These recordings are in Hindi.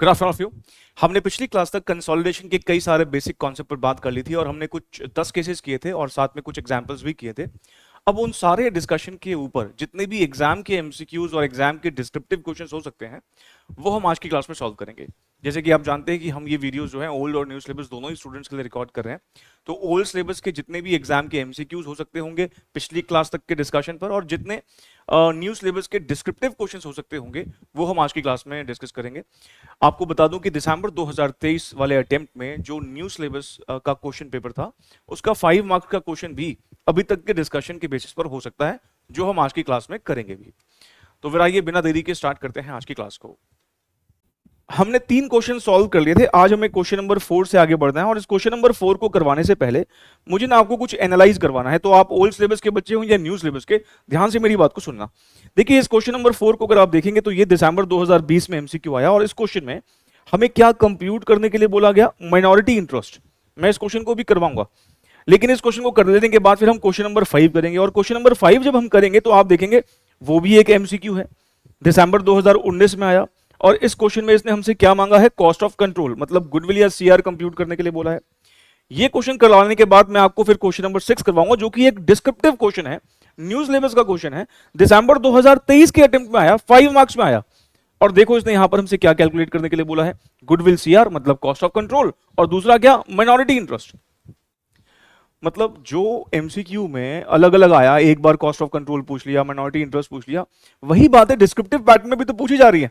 Good afternoon of you. हमने पिछली क्लास तक कंसोलिडेशन के कई सारे बेसिक कॉन्सेप्ट पर बात कर ली थी और हमने कुछ 10 केसेस किए थे और साथ में कुछ एग्जांपल्स भी किए थे। अब उन सारे डिस्कशन के ऊपर जितने भी एग्जाम के एमसीक्यूज और एग्जाम के डिस्क्रिप्टिव क्वेश्चंस हो सकते हैं वो हम आज की क्लास में सॉल्व करेंगे। जैसे कि आप जानते हैं कि हम ये वीडियोस जो है ओल्ड और न्यू सिलेबस दोनों ही स्टूडेंट्स के लिए रिकॉर्ड कर रहे हैं, तो ओल्ड सिलेबस के जितने भी एग्जाम के एमसीक्यूज हो सकते होंगे पिछली क्लास तक के डिस्कशन पर, और जितने न्यू सिलेबस के डिस्क्रिप्टिव क्वेश्चंस हो सकते होंगे वो हम आज की क्लास में डिस्कस करेंगे। आपको बता दूं कि दिसंबर 2023 वाले अटेम्प्ट में जो न्यू सिलेबस का क्वेश्चन पेपर था उसका 5 मार्क्स का क्वेश्चन भी अभी तक के डिस्कशन के बेसिस पर हो सकता है, जो हम आज की क्लास में करेंगे भी। तो फिर आइए बिना देरी के स्टार्ट करते हैं आज की क्लास को। हमने 3 क्वेश्चन सॉल्व कर लिए थे, आज हमें क्वेश्चन नंबर 4 से आगे बढ़ना है। और इस क्वेश्चन नंबर 4 को करवाने से पहले मुझे ना आपको कुछ एनालाइज करवाना है, तो आप ओल्ड सिलेबस के बच्चे हो या न्यू सिलेबस के, ध्यान से मेरी बात को सुनना। देखिए इस क्वेश्चन नंबर 4 को अगर आप देखेंगे तो ये दिसंबर 2020 में एमसीक्यू आया और इस क्वेश्चन में हमें क्या कंप्यूट करने के लिए बोला गया, माइनॉरिटी इंटरेस्ट। मैं इस क्वेश्चन को भी करवाऊंगा, लेकिन इस क्वेश्चन को कर देने के बाद फिर हम क्वेश्चन नंबर 5 करेंगे। और क्वेश्चन नंबर 5 जब हम करेंगे तो आप देखेंगे वो भी एक एमसीक्यू है, दिसंबर 2019 में आया। और इस क्वेश्चन में इसने हमसे क्या मांगा है, कॉस्ट ऑफ कंट्रोल, मतलब गुडविल या सीआर कंप्यूट करने के लिए बोला है। ये क्वेश्चन करवाने के बाद मैं आपको फिर क्वेश्चन नंबर 6 करवाऊंगा, जो कि एक डिस्क्रिप्टिव क्वेश्चन है, न्यू सिलेबस का क्वेश्चन है, दिसंबर 2023 के अटेम्प्ट में आया, 5 मार्क्स में आया। और देखो इसने यहां पर हमसे क्या कैलकुलेट करने के लिए बोला है, गुडविल सीआर मतलब कॉस्ट ऑफ कंट्रोल, और दूसरा क्या, माइनॉरिटी इंटरेस्ट। मतलब जो एमसीक्यू में अलग अलग आया, एक बार कॉस्ट ऑफ कंट्रोल पूछ लिया, माइनॉरिटी इंटरेस्ट पूछ लिया, वही बातें डिस्क्रिप्टिव पैटर्न में भी तो पूछी जा रही है।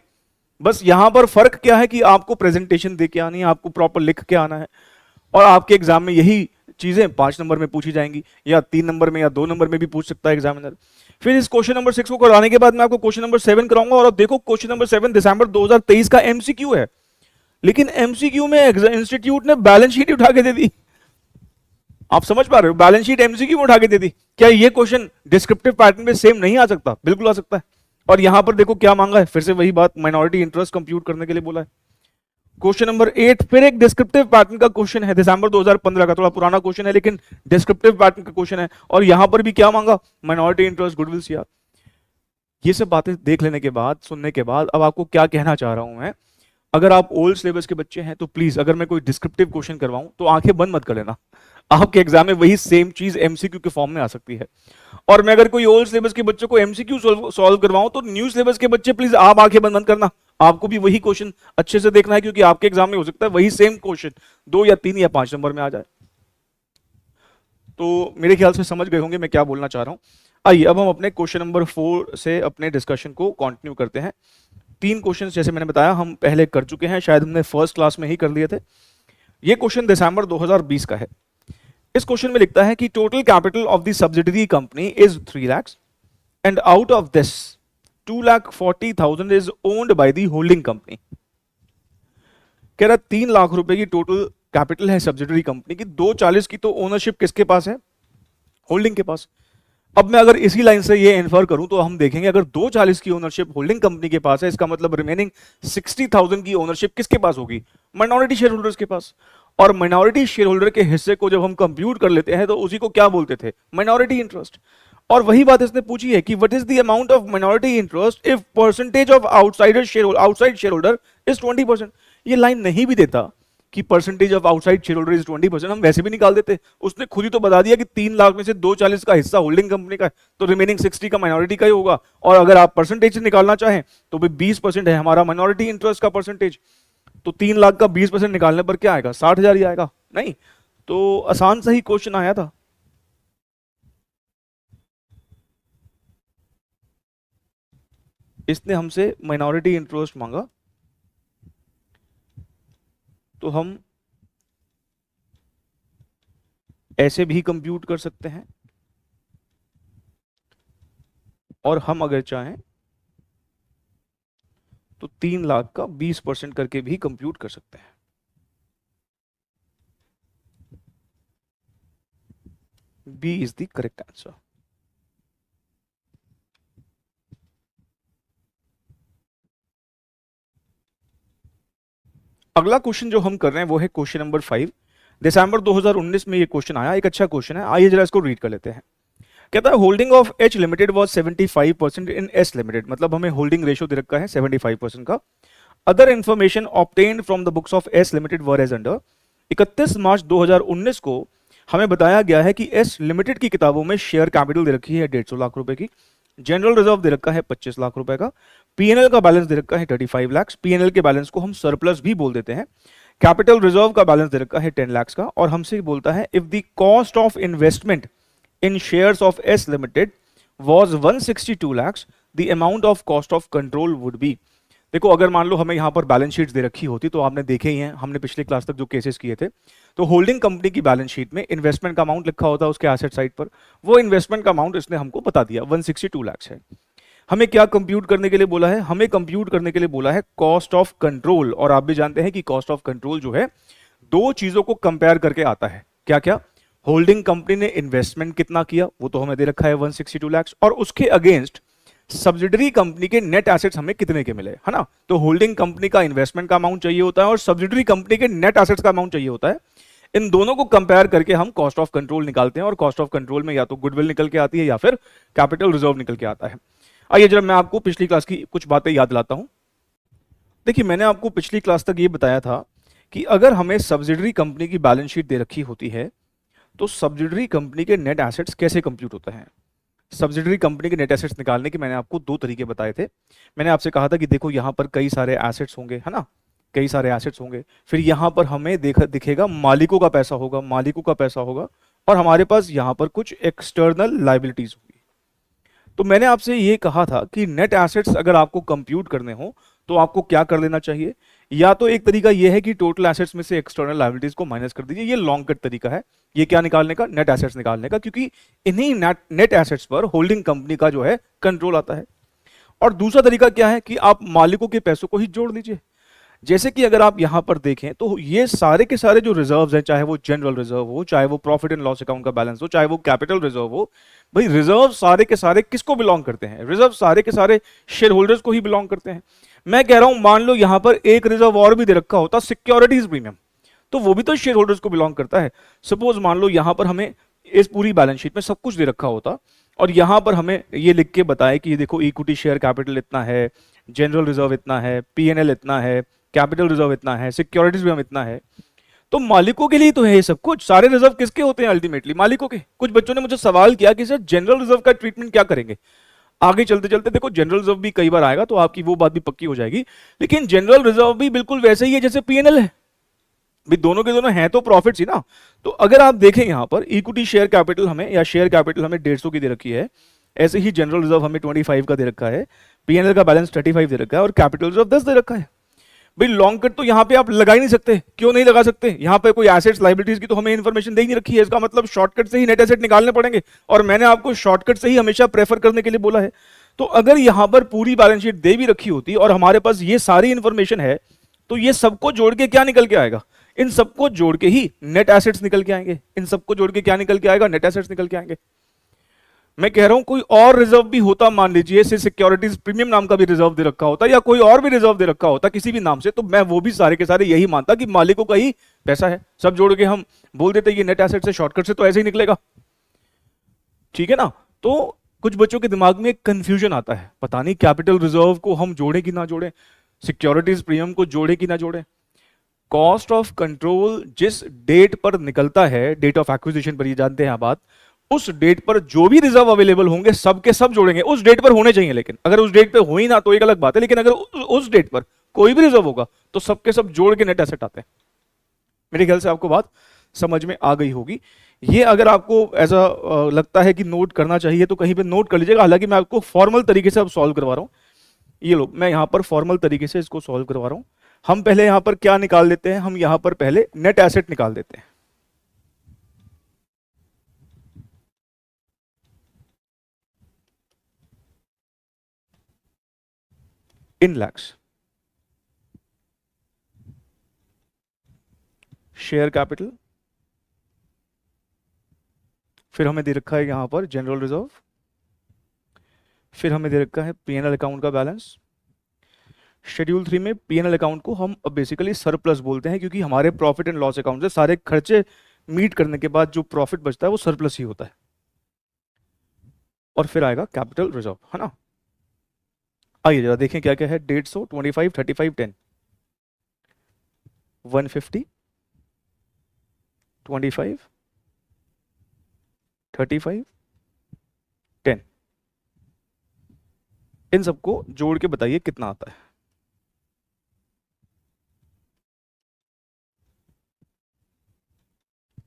बस यहां पर फर्क क्या है कि आपको प्रेजेंटेशन दे के आनी है, आपको प्रॉपर लिख के आना है, और आपके एग्जाम में यही चीजें 5 नंबर में पूछी जाएंगी, या 3 नंबर में या 2 नंबर में भी पूछ सकता है एग्जामिनर। फिर इस क्वेश्चन नंबर 6 को कराने के बाद मैं आपको क्वेश्चन नंबर 7 कराऊंगा। और अब देखो क्वेश्चन नंबर 7 दिसंबर 2023 का एमसीक्यू है, लेकिन एमसीक्यू में इंस्टीट्यूट ने बैलेंस शीट उठा के दे दी। आप समझ पा रहे हो, बैलेंस शीट एमसीक्यू में उठा के दे दी। क्या ये क्वेश्चन डिस्क्रिप्टिव पैटर्न में सेम नहीं आ सकता? बिल्कुल आ सकता है। और यहां पर देखो क्या मांगा है, फिर से वही बात, माइनॉरिटी इंटरेस्ट कंप्यूट करने के लिए बोला है। क्वेश्चन नंबर 8 फिर एक डिस्क्रिप्टिव पैटर्न का क्वेश्चन है, दिसंबर 2015 का, थोड़ा पुराना क्वेश्चन है लेकिन डिस्क्रिप्टिव पैटर्न का क्वेश्चन है। और यहां पर भी क्या मांगा, माइनॉरिटी इंटरेस्ट, गुडविल सीआर। ये सब बातें देख लेने के बाद, सुनने के बाद, अब आपको क्या कहना चाह रहा हूं मैं, अगर आप ओल्ड सिलेबस के बच्चे हैं तो प्लीज अगर मैं कोई डिस्क्रिप्टिव क्वेश्चन करवाऊं तो आंखें बंद मत कर लेना, आपके एग्जाम में वही सेम चीज एमसीक्यू के फॉर्म में आ सकती है। और मैं अगर कोई ओल्ड सिलेबस के बच्चों को एमसीक्यू सॉल्व करवाऊं तो न्यू सिलेबस के बच्चे प्लीज आप आंखें बंद मत करना, आपको भी वही क्वेश्चन अच्छे से देखना है, क्योंकि आपके एग्जाम में हो सकता है वही सेम क्वेश्चन 2 या 3 या 5 नंबर में आ जाए। तो मेरे ख्याल से समझ गए होंगे मैं क्या बोलना चाह रहा हूं। आइए अब हम अपने क्वेश्चन नंबर 4 से अपने डिस्कशन को कंटिन्यू करते हैं। 3 क्वेश्चन जैसे मैंने बताया हम पहले कर चुके हैं, शायद हमने फर्स्ट क्लास में ही कर लिए थे। ये क्वेश्चन दिसंबर 2020 का है। इस क्वेश्चन में लिखता है कि total capital of the subsidiary company is 3 lakh and out of this 2,40,000 is owned by the holding company. कह रहा 3 लाख रुपए की टोटल कैपिटल है सब्सिडियरी कंपनी की, 240 की तो ओनरशिप किसके पास है, होल्डिंग के पास। अब मैं अगर इसी लाइन से ये इन्फर करूं तो हम देखेंगे अगर 240 की ओनरशिप होल्डिंग कंपनी के पास है, इसका मतलब रिमेनिंग 60,000 की ओनरशिप किसके पास होगी, माइनॉरिटी शेयर होल्डर्स के पास। और माइनॉरिटी शेयर होल्डर के हिस्से को जब हम कंप्यूट कर लेते हैं तो उसी को क्या बोलते थे, माइनॉरिटी इंटरेस्ट। और वही बात इसने पूछी है कि what is the amount of minority interest if percentage of outside share holder is 20%। ये लाइन नहीं भी देता कि percentage of outside share holder is 20%, हम वैसे भी निकाल देते। उसने खुद ही तो बता दिया कि 3 लाख में से 240 का हिस्सा होल्डिंग कंपनी का है, तो रिमेनिंग 60 का माइनॉरिटी का ही होगा। और अगर आप परसेंटेज से निकालना चाहें तो भी 20% है हमारा माइनॉरिटी इंटरेस्ट का परसेंटेज, तो 3 लाख का 20% निकालने पर क्या आएगा, 60,000 ही आएगा। नहीं तो आसान सा ही क्वेश्चन आया था। इसने हमसे माइनॉरिटी इंटरेस्ट मांगा, तो हम ऐसे भी कंप्यूट कर सकते हैं, और हम अगर चाहें तो 3 लाख का 20% करके भी कंप्यूट कर सकते हैं। B is the correct answer. अगला क्वेश्चन जो हम कर रहे हैं वो है क्वेश्चन नंबर 5। दिसंबर 2019 में ये क्वेश्चन आया, एक अच्छा क्वेश्चन है, आइए जरा इसको रीड कर लेते हैं। कहता है holding of H limited was 75% in S limited, मतलब हमें होल्डिंग रेशियो दे रखा है 75% का। Other information obtained from the books of S limited were as under. 31 March 2019 को हमें बताया गया है कि एस लिमिटेड की किताबों में शेयर कैपिटल दे रखी है 150 लाख रुपए की, जनरल रिजर्व दे रखा है 25 लाख रुपए का, पीएनएल का बैलेंस दे रखा है 35 लाख, पीएनएल के बैलेंस को हम सरप्लस भी बोल देते हैं, कैपिटल रिजर्व का बैलेंस दे रखा है 10 लाख का, और हमसे बोलता है if the cost of investment in shares of S limited was 162 lakhs, the amount of cost of control would be. देखो अगर मान लो हमें यहाँ पर बैलेंस शीट्स दे रखी होती, तो आपने देखे ही हैं, हमने पिछले क्लास तक जो केसेस किए थे, तो होल्डिंग कंपनी की बैलेंस शीट में इन्वेस्टमेंट का अमाउंट लिखा होता है उसके एसेट साइड पर, वो इन्वेस्टमेंट का अमाउंट इसने हमको बता दिया 162 lakhs है। हमें क्या कंप्यूट करने के लिए बोला है? हमें कंप्यूट करने के लिए बोला है कॉस्ट ऑफ कंट्रोल, और आप भी जानते हैं कि कॉस्ट ऑफ कंट्रोल जो है दो चीजों को कंपेयर करके आता है। क्या क्या? होल्डिंग कंपनी ने इन्वेस्टमेंट कितना किया, वो तो हमें दे रखा है 162 lakhs, और उसके अगेंस्ट सब्सिडरी कंपनी के नेट एसेट्स हमें कितने के मिले, है ना। तो होल्डिंग कंपनी का इन्वेस्टमेंट का अमाउंट चाहिए होता है और सब्सिडरी कंपनी के नेट एसेट्स का अमाउंट चाहिए होता है। इन दोनों को कंपेयर करके हम कॉस्ट ऑफ कंट्रोल निकालते हैं, और कॉस्ट ऑफ कंट्रोल में या तो गुडविल निकल के आती है या फिर कैपिटल रिजर्व निकल के आता है। आइए जरा मैं आपको पिछली क्लास की कुछ बातें याद दिलाता हूं। देखिए मैंने आपको पिछली क्लास तक ये बताया था कि अगर हमें सब्सिडरी कंपनी की बैलेंस शीट दे रखी होती है तो सब्सिडरी कंपनी के नेट एसेट्स कैसे कंप्यूट होते हैं। सब्सिडरी कंपनी के नेट एसेट्स निकालने के मैंने आपको दो तरीके बताए थे। मैंने आपसे कहा था कि देखो यहाँ पर कई सारे एसेट्स होंगे, है ना, कई सारे एसेट्स होंगे, फिर यहाँ पर हमें दिखेगा मालिकों का पैसा होगा, मालिकों का पैसा होगा, और हमारे पास यहाँ पर कुछ एक्सटर्नल लाइबिलिटीज होगी। तो मैंने आपसे ये कहा था कि नेट एसेट्स अगर आपको कंप्यूट करने हो तो आपको क्या कर लेना चाहिए, या तो एक तरीका ये है कि टोटल एसेट्स में से एक्सटर्नल लायबिलिटीज को माइनस कर दीजिए, ये लॉन्ग कट तरीका है, ये क्या निकालने का, नेट एसेट्स निकालने का, क्योंकि इन्हीं नेट एसेट्स पर होल्डिंग कंपनी का जो है कंट्रोल आता है। और दूसरा तरीका क्या है कि आप मालिकों के पैसों को ही जोड़ लीजिए। जैसे कि अगर आप यहां पर देखें तो ये सारे के सारे जो रिजर्व्स हैं, चाहे वो जनरल रिजर्व हो, चाहे वो प्रॉफिट एंड लॉस अकाउंट का बैलेंस हो, चाहे वो कैपिटल रिजर्व हो, भाई रिजर्व सारे के सारे किसको बिलोंग करते हैं? रिजर्व सारे के सारे शेयर होल्डर्स को ही बिलोंग करते हैं। मैं कह रहा हूं मान लो यहां पर एक रिजर्व और भी दे रखा होता, सिक्योरिटीज प्रीमियम, तो वो भी तो शेयर होल्डर्स को बिलोंग करता है। सपोज मान लो यहां पर हमें इस पूरी बैलेंस शीट में सब कुछ दे रखा होता और यहां पर हमें ये लिख के बताए कि ये देखो इक्विटी शेयर कैपिटल इतना है, जनरल रिजर्व इतना है, पीएनएल इतना है, कैपिटल रिजर्व इतना है, सिक्योरिटीज भी हम इतना है, तो मालिकों के लिए तो है ये सब कुछ। सारे रिजर्व किसके होते हैं? अल्टीमेटली मालिकों के। कुछ बच्चों ने मुझे सवाल किया कि सर जनरल रिजर्व का ट्रीटमेंट क्या करेंगे? आगे चलते चलते देखो जनरल रिजर्व भी कई बार आएगा तो आपकी वो बात भी पक्की हो जाएगी, लेकिन जनरल रिजर्व भी बिल्कुल वैसे ही है जैसे पीएनएल है, भी दोनों के दोनों हैं तो प्रॉफिट्स ही ना। तो अगर आप देखें यहां पर इक्विटी शेयर कैपिटल हमें, या शेयर कैपिटल हमें 150 की दे रखी है, ऐसे ही जनरल रिजर्व हमें 25 का दे रखा है, पीएनएल का बैलेंस 35 दे रखा है, और कैपिटल रिजर्व 10 दे रखा है। भाई लॉन्ग कट तो यहां पे आप लगा ही नहीं सकते। क्यों नहीं लगा सकते? यहां पे कोई एसेट्स लायबिलिटीज की तो हमें इंफॉर्मेशन दे ही नहीं रखी है, इसका मतलब शॉर्टकट से ही नेट एसेट निकालने पड़ेंगे, और मैंने आपको शॉर्टकट से ही हमेशा प्रेफर करने के लिए बोला है। तो अगर यहां पर पूरी बैलेंस शीट दे भी रखी होती और हमारे पास ये सारी इंफॉर्मेशन है, तो ये सबको जोड़ के क्या निकल के आएगा? इन सबको जोड़ के ही नेट एसेट्स निकल के आएंगे। इन सबको जोड़ के क्या निकल के आएगा? नेट एसेट्स निकल के आएंगे। मैं कह रहा हूं कोई और रिजर्व भी होता, मान लीजिए सिक्योरिटीज प्रीमियम नाम का भी रिजर्व दे रखा होता, या कोई और भी रिजर्व दे रखा होता किसी भी नाम से, तो मैं वो भी सारे के सारे यही मानता कि मालिकों का ही पैसा है। सब जोड़ के हम बोल देते ये नेट एसेट से, शॉर्टकट से तो ऐसे ही निकलेगा, ठीक है ना। तो कुछ बच्चों के दिमाग में एक कंफ्यूजन आता है, पता नहीं कैपिटल रिजर्व को हम जोड़े कि ना जोड़े, सिक्योरिटीज प्रीमियम को जोड़े कि ना जोड़े। कॉस्ट ऑफ कंट्रोल जिस डेट पर निकलता है, डेट ऑफ एक्विजिशन पर, ये जानते हैं आप बात, उस डेट पर जो भी रिजर्व अवेलेबल होंगे सब के सब जोड़ेंगे। उस डेट पर होने चाहिए, लेकिन अगर उस डेट पे हो ही ना तो एक अलग बात है, लेकिन अगर उस डेट पर कोई भी रिजर्व होगा तो सबके सब जोड़ के नेट एसेट आते हैं। मेरे ख्याल से आपको बात समझ में आ गई होगी। ये अगर आपको ऐसा लगता है कि नोट करना चाहिए तो कहीं पे नोट कर लीजिएगा, हालांकि मैं आपको फॉर्मल तरीके से अब सॉल्व करवा रहा हूं। ये लो, मैं यहां पर फॉर्मल तरीके से इसको सॉल्व करवा रहा हूं। हम पहले यहां पर क्या निकाल देते हैं? हम यहां पर पहले नेट एसेट निकाल देते हैं। इन लैक्स, शेयर कैपिटल, फिर हमें दे रखा है यहां पर जनरल रिजर्व, फिर हमें दे रखा है पीएनएल अकाउंट का बैलेंस। शेड्यूल 3 में पीएनएल अकाउंट को हम बेसिकली सरप्लस बोलते हैं, क्योंकि हमारे प्रॉफिट एंड लॉस अकाउंट से सारे खर्चे मीट करने के बाद जो प्रॉफिट बचता है वो सरप्लस ही होता है। और फिर आएगा कैपिटल रिजर्व, है ना। आइए जरा देखें क्या क्या है। 150, 25, 35, 10। 150, 25, 35, 10। इन सबको जोड़ के बताइए कितना आता है।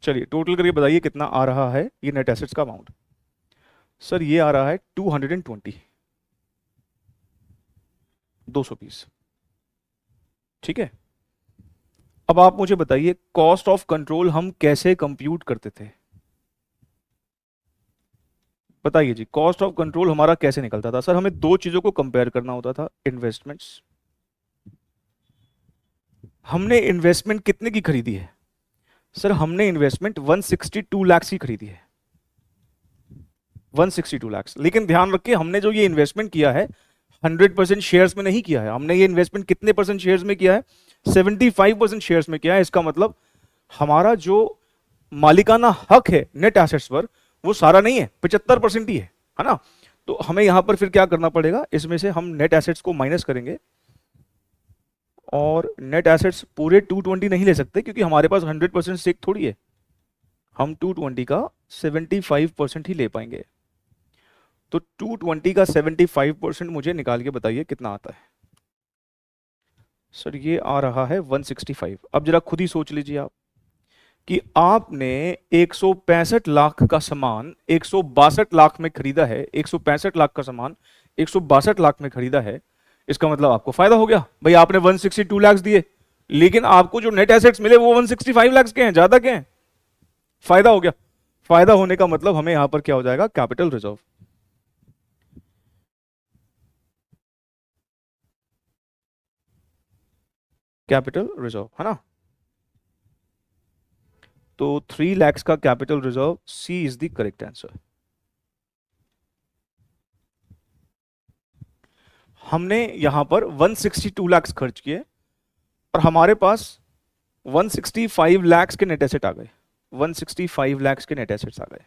चलिए टोटल करके बताइए कितना आ रहा है ये नेट एसेट्स का अमाउंट। सर ये आ रहा है 220, 220। ठीक है, अब आप मुझे बताइए कॉस्ट ऑफ कंट्रोल हम कैसे कंप्यूट करते थे। बताइए जी, कॉस्ट ऑफ कंट्रोल हमारा कैसे निकलता था। सर हमें दो चीजों को कंपेयर करना होता था, इन्वेस्टमेंट्स। हमने इन्वेस्टमेंट कितने की खरीदी है। सर हमने इन्वेस्टमेंट 162 लाख की खरीदी है, 162 लाख। लेकिन ध्यान रखिए हमने जो ये इन्वेस्टमेंट किया है 100% शेयर्स में नहीं किया है। हमने ये इन्वेस्टमेंट कितने परसेंट शेयर्स में किया है, 75% शेयर्स में किया है। इसका मतलब हमारा जो मालिकाना हक है नेट एसेट्स पर वो सारा नहीं है, 75% ही है ना। तो हमें यहां पर फिर क्या करना पड़ेगा, इसमें से हम नेट एसेट्स को माइनस करेंगे। और नेट एसेट्स पूरे 220 नहीं ले सकते क्योंकि हमारे पास 100% स्टेक थोड़ी है। हम 220 का 75% ही ले पाएंगे। तो 220 का 75% मुझे निकाल के बताइए कितना आता है। सर ये आ रहा है 165। अब जरा खुद ही सोच लीजिए आप कि आपने 165 लाख का सामान 162 लाख में खरीदा है, 165 लाख का सामान 162 लाख में खरीदा है। इसका मतलब आपको फायदा हो गया भाई, आपने 162 लाख दिए लेकिन आपको जो नेट एसेट्स मिले वो 165 लाख के हैं, ज्यादा के हैं। फायदा हो गया। फायदा होने का मतलब हमें यहां पर क्या हो जाएगा, कैपिटल रिजर्व। कैपिटल रिजर्व है ना। तो 3 लाख का capital reserve, C is the correct answer. हमने यहां पर 162 लाख खर्च किए और हमारे पास 165 लाख के नेट एसेट आ गए, 165 लाख के नेट एसेट्स आ गए।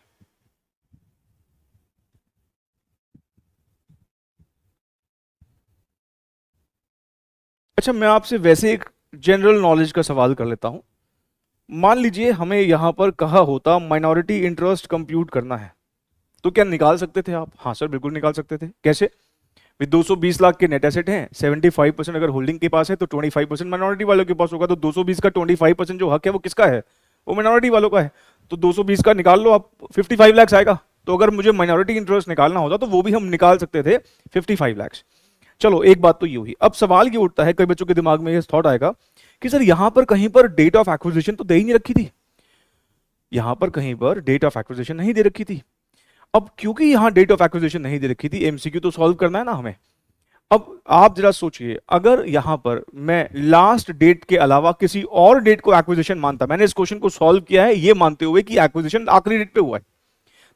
अच्छा मैं आपसे वैसे एक जनरल नॉलेज का सवाल कर लेता हूं। मान लीजिए हमें यहां पर कहा होता माइनॉरिटी इंटरेस्ट कंप्यूट करना है, तो क्या निकाल सकते थे आप। हाँ सर बिल्कुल निकाल सकते थे। कैसे, 220 लाख के नेट एसेट हैं, 75% अगर होल्डिंग के पास है तो 25% माइनॉरिटी वालों के पास होगा। तो 220 का 25% जो हक है वो किसका है, वो माइनॉरिटी वालों का है। तो 220 का निकाल लो आप, 55 लाख आएगा। तो अगर मुझे माइनॉरिटी इंटरेस्ट निकालना होता तो वो भी हम निकाल सकते थे, 55 लाख। चलो एक बात तो ये हुई। अब सवाल ये उठता है, कई बच्चों के दिमाग में ये थॉट आएगा कि सर यहां पर कहीं पर डेट ऑफ एक्विजिशन तो दे ही नहीं रखी थी, यहां पर कहीं पर डेट ऑफ एक्विजिशन नहीं दे रखी थी। अब क्योंकि यहां डेट ऑफ एक्विजिशन नहीं दे रखी थी, एमसीक्यू तो सॉल्व करना है ना हमें। अब आप जरा सोचिए, अगर यहां पर मैं लास्ट डेट के अलावा किसी और डेट को एक्विजिशन मानता, मैंने इस क्वेश्चन को सॉल्व किया है ये मानते हुए कि एक्विजिशन आखिरी डेट पे हुआ है,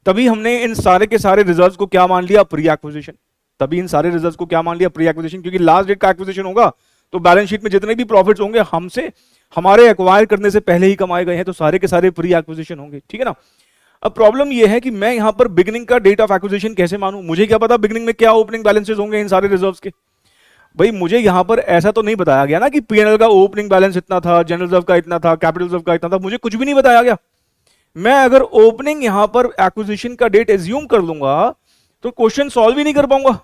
तभी हमने इन सारे के सारे रिजर्व्स को क्या मान लिया, प्री एक्विजिशन। तभी इन सारे रिजर्व्स को क्या मान लिया, प्री एक्विजिशन, क्योंकि लास्ट डेट का एक्विजिशन होगा तो बैलेंस शीट में जितने भी प्रॉफिट्स होंगे हमसे हमारे एक्वायर करने से पहले ही कमाए गए हैं, तो सारे के सारे प्री एक्विजिशन होंगे। ठीक है ना। अब प्रॉब्लम यह है कि मैं यहां पर बिगिनिंग का डेट ऑफ एक्विजिशन कैसे मानूं, मुझे क्या पता बिगिनिंग में क्या ओपनिंग बैलेंसेस होंगे इन सारे रिजर्व्स के। भाई मुझे यहां पर ऐसा तो नहीं बताया गया ना कि पीएनएल का ओपनिंग बैलेंस इतना था, जनरल रिजर्व का इतना था, कैपिटल रिजर्व का इतना था, मुझे कुछ भी नहीं बताया गया। मैं अगर ओपनिंग यहां पर एक्विजिशन का डेट एज्यूम कर लूंगा तो क्वेश्चन सॉल्व ही नहीं कर पाऊंगा,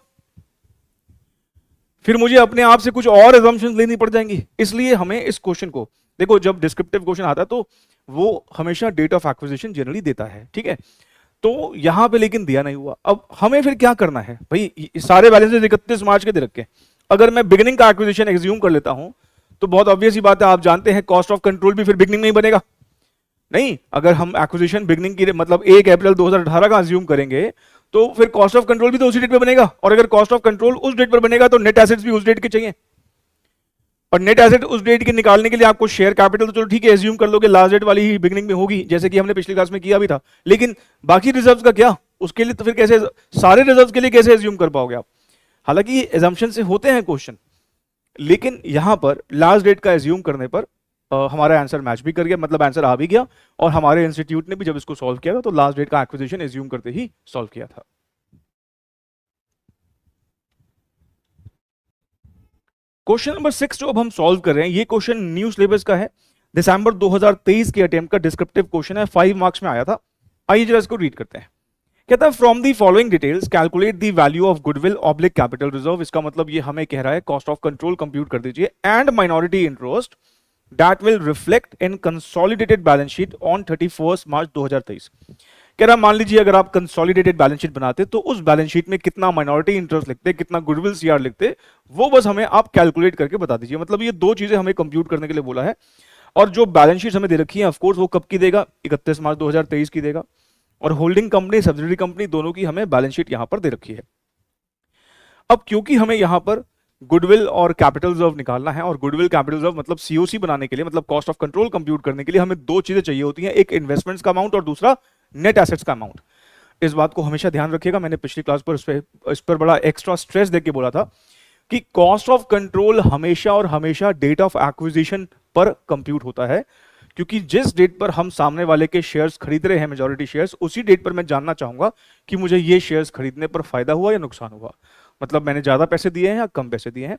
फिर मुझे अपने आप से कुछ और एजम्पशंस लेनी पड़ जाएंगी। इसलिए हमें इस क्वेश्चन को, देखो जब डिस्क्रिप्टिव क्वेश्चन आता है तो वो हमेशा डेट ऑफ एक्विजिशन जनरली देता है, ठीक है। तो यहां पे लेकिन दिया नहीं हुआ। अब हमें फिर क्या करना है भाई, सारे बैलेंसेस 31 मार्च के दे रखे। अगर मैं बिगिनिंग का एक्विजिशन एज्यूम कर लेता हूं तो बहुत ऑब्वियस ही बात है, आप जानते हैं कॉस्ट ऑफ कंट्रोल भी फिर बिगिनिंग में ही बनेगा। नहीं, अगर हम एक्विजिशन बिगिनिंग की मतलब 1 अप्रैल 2018 का अज्यूम करेंगे तो फिर कॉस्ट ऑफ कंट्रोल भी तो उसी डेट पे बनेगा, और अगर कॉस्ट ऑफ कंट्रोल उस डेट पर बनेगा तो नेट एसेट्स भी उस डेट के चाहिए। और नेट एसेट उस डेट के निकालने के लिए आपको शेयर कैपिटल तो चलो ठीक है एज्यूम कर लोगे लास्ट डेट वाली ही बिगिनिंग में होगी, जैसे कि हमने पिछली क्लास में किया भी था, लेकिन बाकी रिजर्व्स का क्या, उसके लिए तो फिर कैसे, सारे रिजर्व्स के लिए कैसे एज्यूम कर पाओगे आप। हालांकि एजम्पशन से होते हैं क्वेश्चन, लेकिन यहां पर लास्ट डेट का एज्यूम करने पर हमारा आंसर मैच भी कर गया, मतलब आंसर आ भी गया। और हमारे इंस्टीट्यूट ने भी जब इसको सॉल्व किया था तो लास्ट डेट का एक्विजिशन एज्यूम करते ही सॉल्व किया था। क्वेश्चन नंबर 6 जो अब हम सॉल्व कर रहे हैं, ये क्वेश्चन न्यू सिलेबस का है, दिसंबर 2023 के अटेम्प्ट का डिस्क्रिप्टिव क्वेश्चन है, 5 मार्क्स में आया था। आइए जरा इसको रीड करते हैं। कहता है from the following details calculate the value of goodwill oblique capital reserve. इसका मतलब ये हमें कह रहा है कॉस्ट ऑफ कंट्रोल कंप्यूट कर दीजिए and minority interest that will reflect in consolidated balance sheet on 31 मार्च 2023। कह रहा मान लीजिए अगर आप कंसोलिडेटेड बैलेंस शीट बनाते तो उस बैलेंस शीट में कितना माइनॉरिटी इंटरेस्ट लिखते, कितना गुडविल सीआर लिखते, वो बस हमें आप कैलकुलेट करके बता दीजिए। मतलब ये दो चीजें हमें कंप्यूट करने के लिए बोला है। और जो बैलेंस शीट हमें दे रखी है ऑफकोर्स वो कब की देगा, 31 मार्च 2023 की देगा। और होल्डिंग कंपनी सब्सिडियरी कंपनी दोनों की हमें बैलेंस शीट यहां पर दे रखी है। अब क्योंकि हमें यहां पर गुडविल और कैपिटल रिजर्व निकालना है, और गुडविल कैपिटल रिजर्व मतलब सीओसी बनाने के लिए, मतलब कॉस्ट ऑफ कंट्रोल कंप्यूट करने के लिए हमें दो चीजें चाहिए होती हैं, एक इन्वेस्टमेंट्स का अमाउंट और दूसरा नेट एसेट्स का अमाउंट। इस बात को हमेशा ध्यान रखिएगा, मैंने पिछली क्लास पर इस पर बड़ा एक्स्ट्रा स्ट्रेस देके बोला था कि कॉस्ट ऑफ कंट्रोल हमेशा और हमेशा डेट ऑफ एक्विजिशन पर कंप्यूट होता है, क्योंकि जिस डेट पर हम सामने वाले के शेयर्स खरीद रहे हैं, मेजॉरिटी शेयर्स, उसी डेट पर मैं जानना चाहूंगा कि मुझे ये शेयर्स खरीदने पर फायदा हुआ या नुकसान हुआ, मतलब मैंने ज्यादा पैसे दिए हैं या कम पैसे दिए हैं।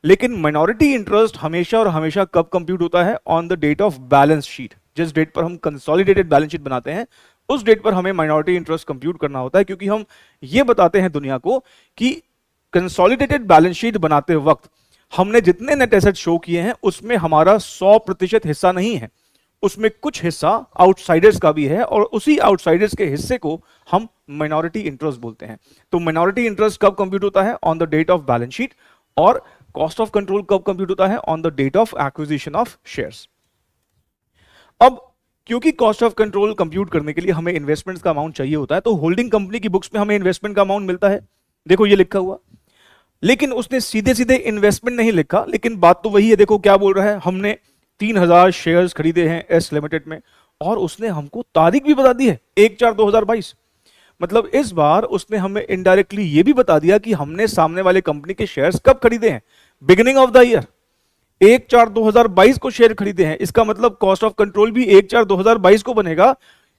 लेकिन माइनॉरिटी इंटरेस्ट हमेशा और हमेशा कब कंप्यूट होता है, on the date of balance sheet. जिस डेट पर हम कंसोलिडेटेड बैलेंस शीट बनाते हैं उस डेट पर हमें माइनॉरिटी इंटरेस्ट कंप्यूट करना होता है, क्योंकि हम ये बताते हैं दुनिया को कि कंसोलिडेटेड बैलेंस शीट बनाते वक्त हमने जितने नेट एसेट शो किए हैं उसमें हमारा 100% हिस्सा नहीं है, उसमें कुछ हिस्सा आउटसाइडर्स का भी है, और उसी आउटसाइडर्स के हिस्से को हम माइनॉरिटी इंटरेस्ट बोलते हैं। तो माइनॉरिटी इंटरेस्ट कब कंप्यूट होता है, on the date of balance sheet, और कॉस्ट ऑफ कंट्रोल कब कंप्यूट होता है, on the date of acquisition of shares. अब क्योंकि कॉस्ट ऑफ कंट्रोल कंप्यूट करने के लिए हमें इन्वेस्टमेंट्स का अमाउंट चाहिए होता है, तो होल्डिंग कंपनी की बुक्स में हमें इन्वेस्टमेंट का अमाउंट मिलता है, देखो ये लिखा हुआ। लेकिन उसने सीधे सीधे इन्वेस्टमेंट नहीं लिखा, लेकिन बात तो वही है, देखो क्या बोल रहा है, हमने 3000 शेयर्स खरीदे हैं एस लिमिटेड में, और उसने हमको तारीख भी बता दी है 1/4/2022। मतलब इस बार उसने हमें इनडायरेक्टली ये भी बता दिया कि हमने सामने वाले कंपनी के शेयर्स कब खरीदे हैं, बिगिनिंग ऑफ द ईयर 1/4/2022 को शेयर खरीदे हैं। इसका मतलब कॉस्ट ऑफ कंट्रोल भी 1/4/2022 को बनेगा।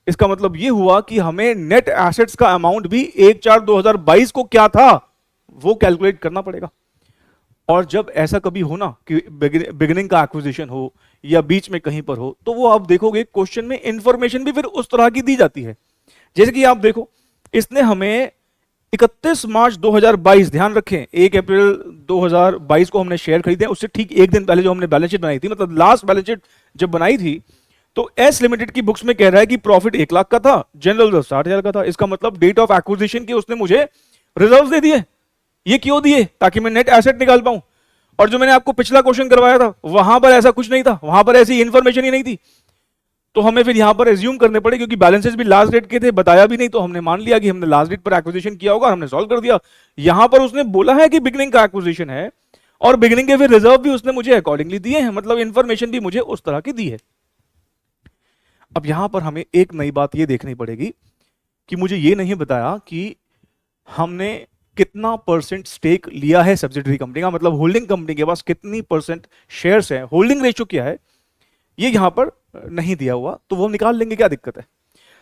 इसका मतलब ये हुआ कि हमें नेट एसेट्स का अमाउंट भी 1/4/2022 को क्या था वो कैलकुलेट करना पड़ेगा। और जब ऐसा कभी हो ना कि बिगिनिंग का एक्विजिशन हो या बीच में कहीं पर हो, तो वो आप देखोगे क्वेश्चन में इंफॉर्मेशन भी फिर उस तरह की दी जाती है। जैसे कि आप देखो, इसने हमें 31 मार्च 2022, ध्यान रखें 1 अप्रैल 2022 को हमने शेयर खरीदे, उससे ठीक एक दिन पहले जो हमने बैलेंस शीट बनाई थी, मतलब लास्ट बैलेंस शीट जब बनाई थी, तो एस लिमिटेड की बुक्स में कह रहा है कि प्रॉफिट 1 लाख का था, जनरल 60,000 का था। इसका मतलब डेट ऑफ एक्विजिशन के उसने मुझे रिजर्व दे दिए। ये क्यों दिए, ताकि मैं नेट एसेट निकाल पाऊं। और जो मैंने आपको पिछला क्वेश्चन करवाया था वहां पर ऐसा कुछ नहीं था, वहां पर ऐसी इंफॉर्मेशन ही नहीं थी। तो हमें फिर यहां पर एज्यूम करने पड़े, क्योंकि बैलेंसेस भी लास्ट डेट के थे, बताया भी नहीं, तो हमने मान लिया कि हमने लास्ट डेट पर एक्विजिशन किया होगा, हमने सॉल्व कर दिया। यहां पर उसने बोला है कि बिगिनिंग का एक्विजिशन है, और बिगिनिंग के फिर रिजर्व भी उसने मुझे अकॉर्डिंगली दिए हैं, मतलब इंफॉर्मेशन भी मुझे उस तरह की दी है। अब यहां पर हमें एक नई बात यह देखनी पड़ेगी कि मुझे यह नहीं बताया कि हमने कितना परसेंट स्टेक लिया है सब्सिडरी कंपनी का, मतलब होल्डिंग कंपनी के पास कितनी परसेंट शेयर्स है, होल्डिंग रेशियो क्या है, ये यहां पर नहीं दिया हुआ। तो वो निकाल लेंगे, क्या दिक्कत है।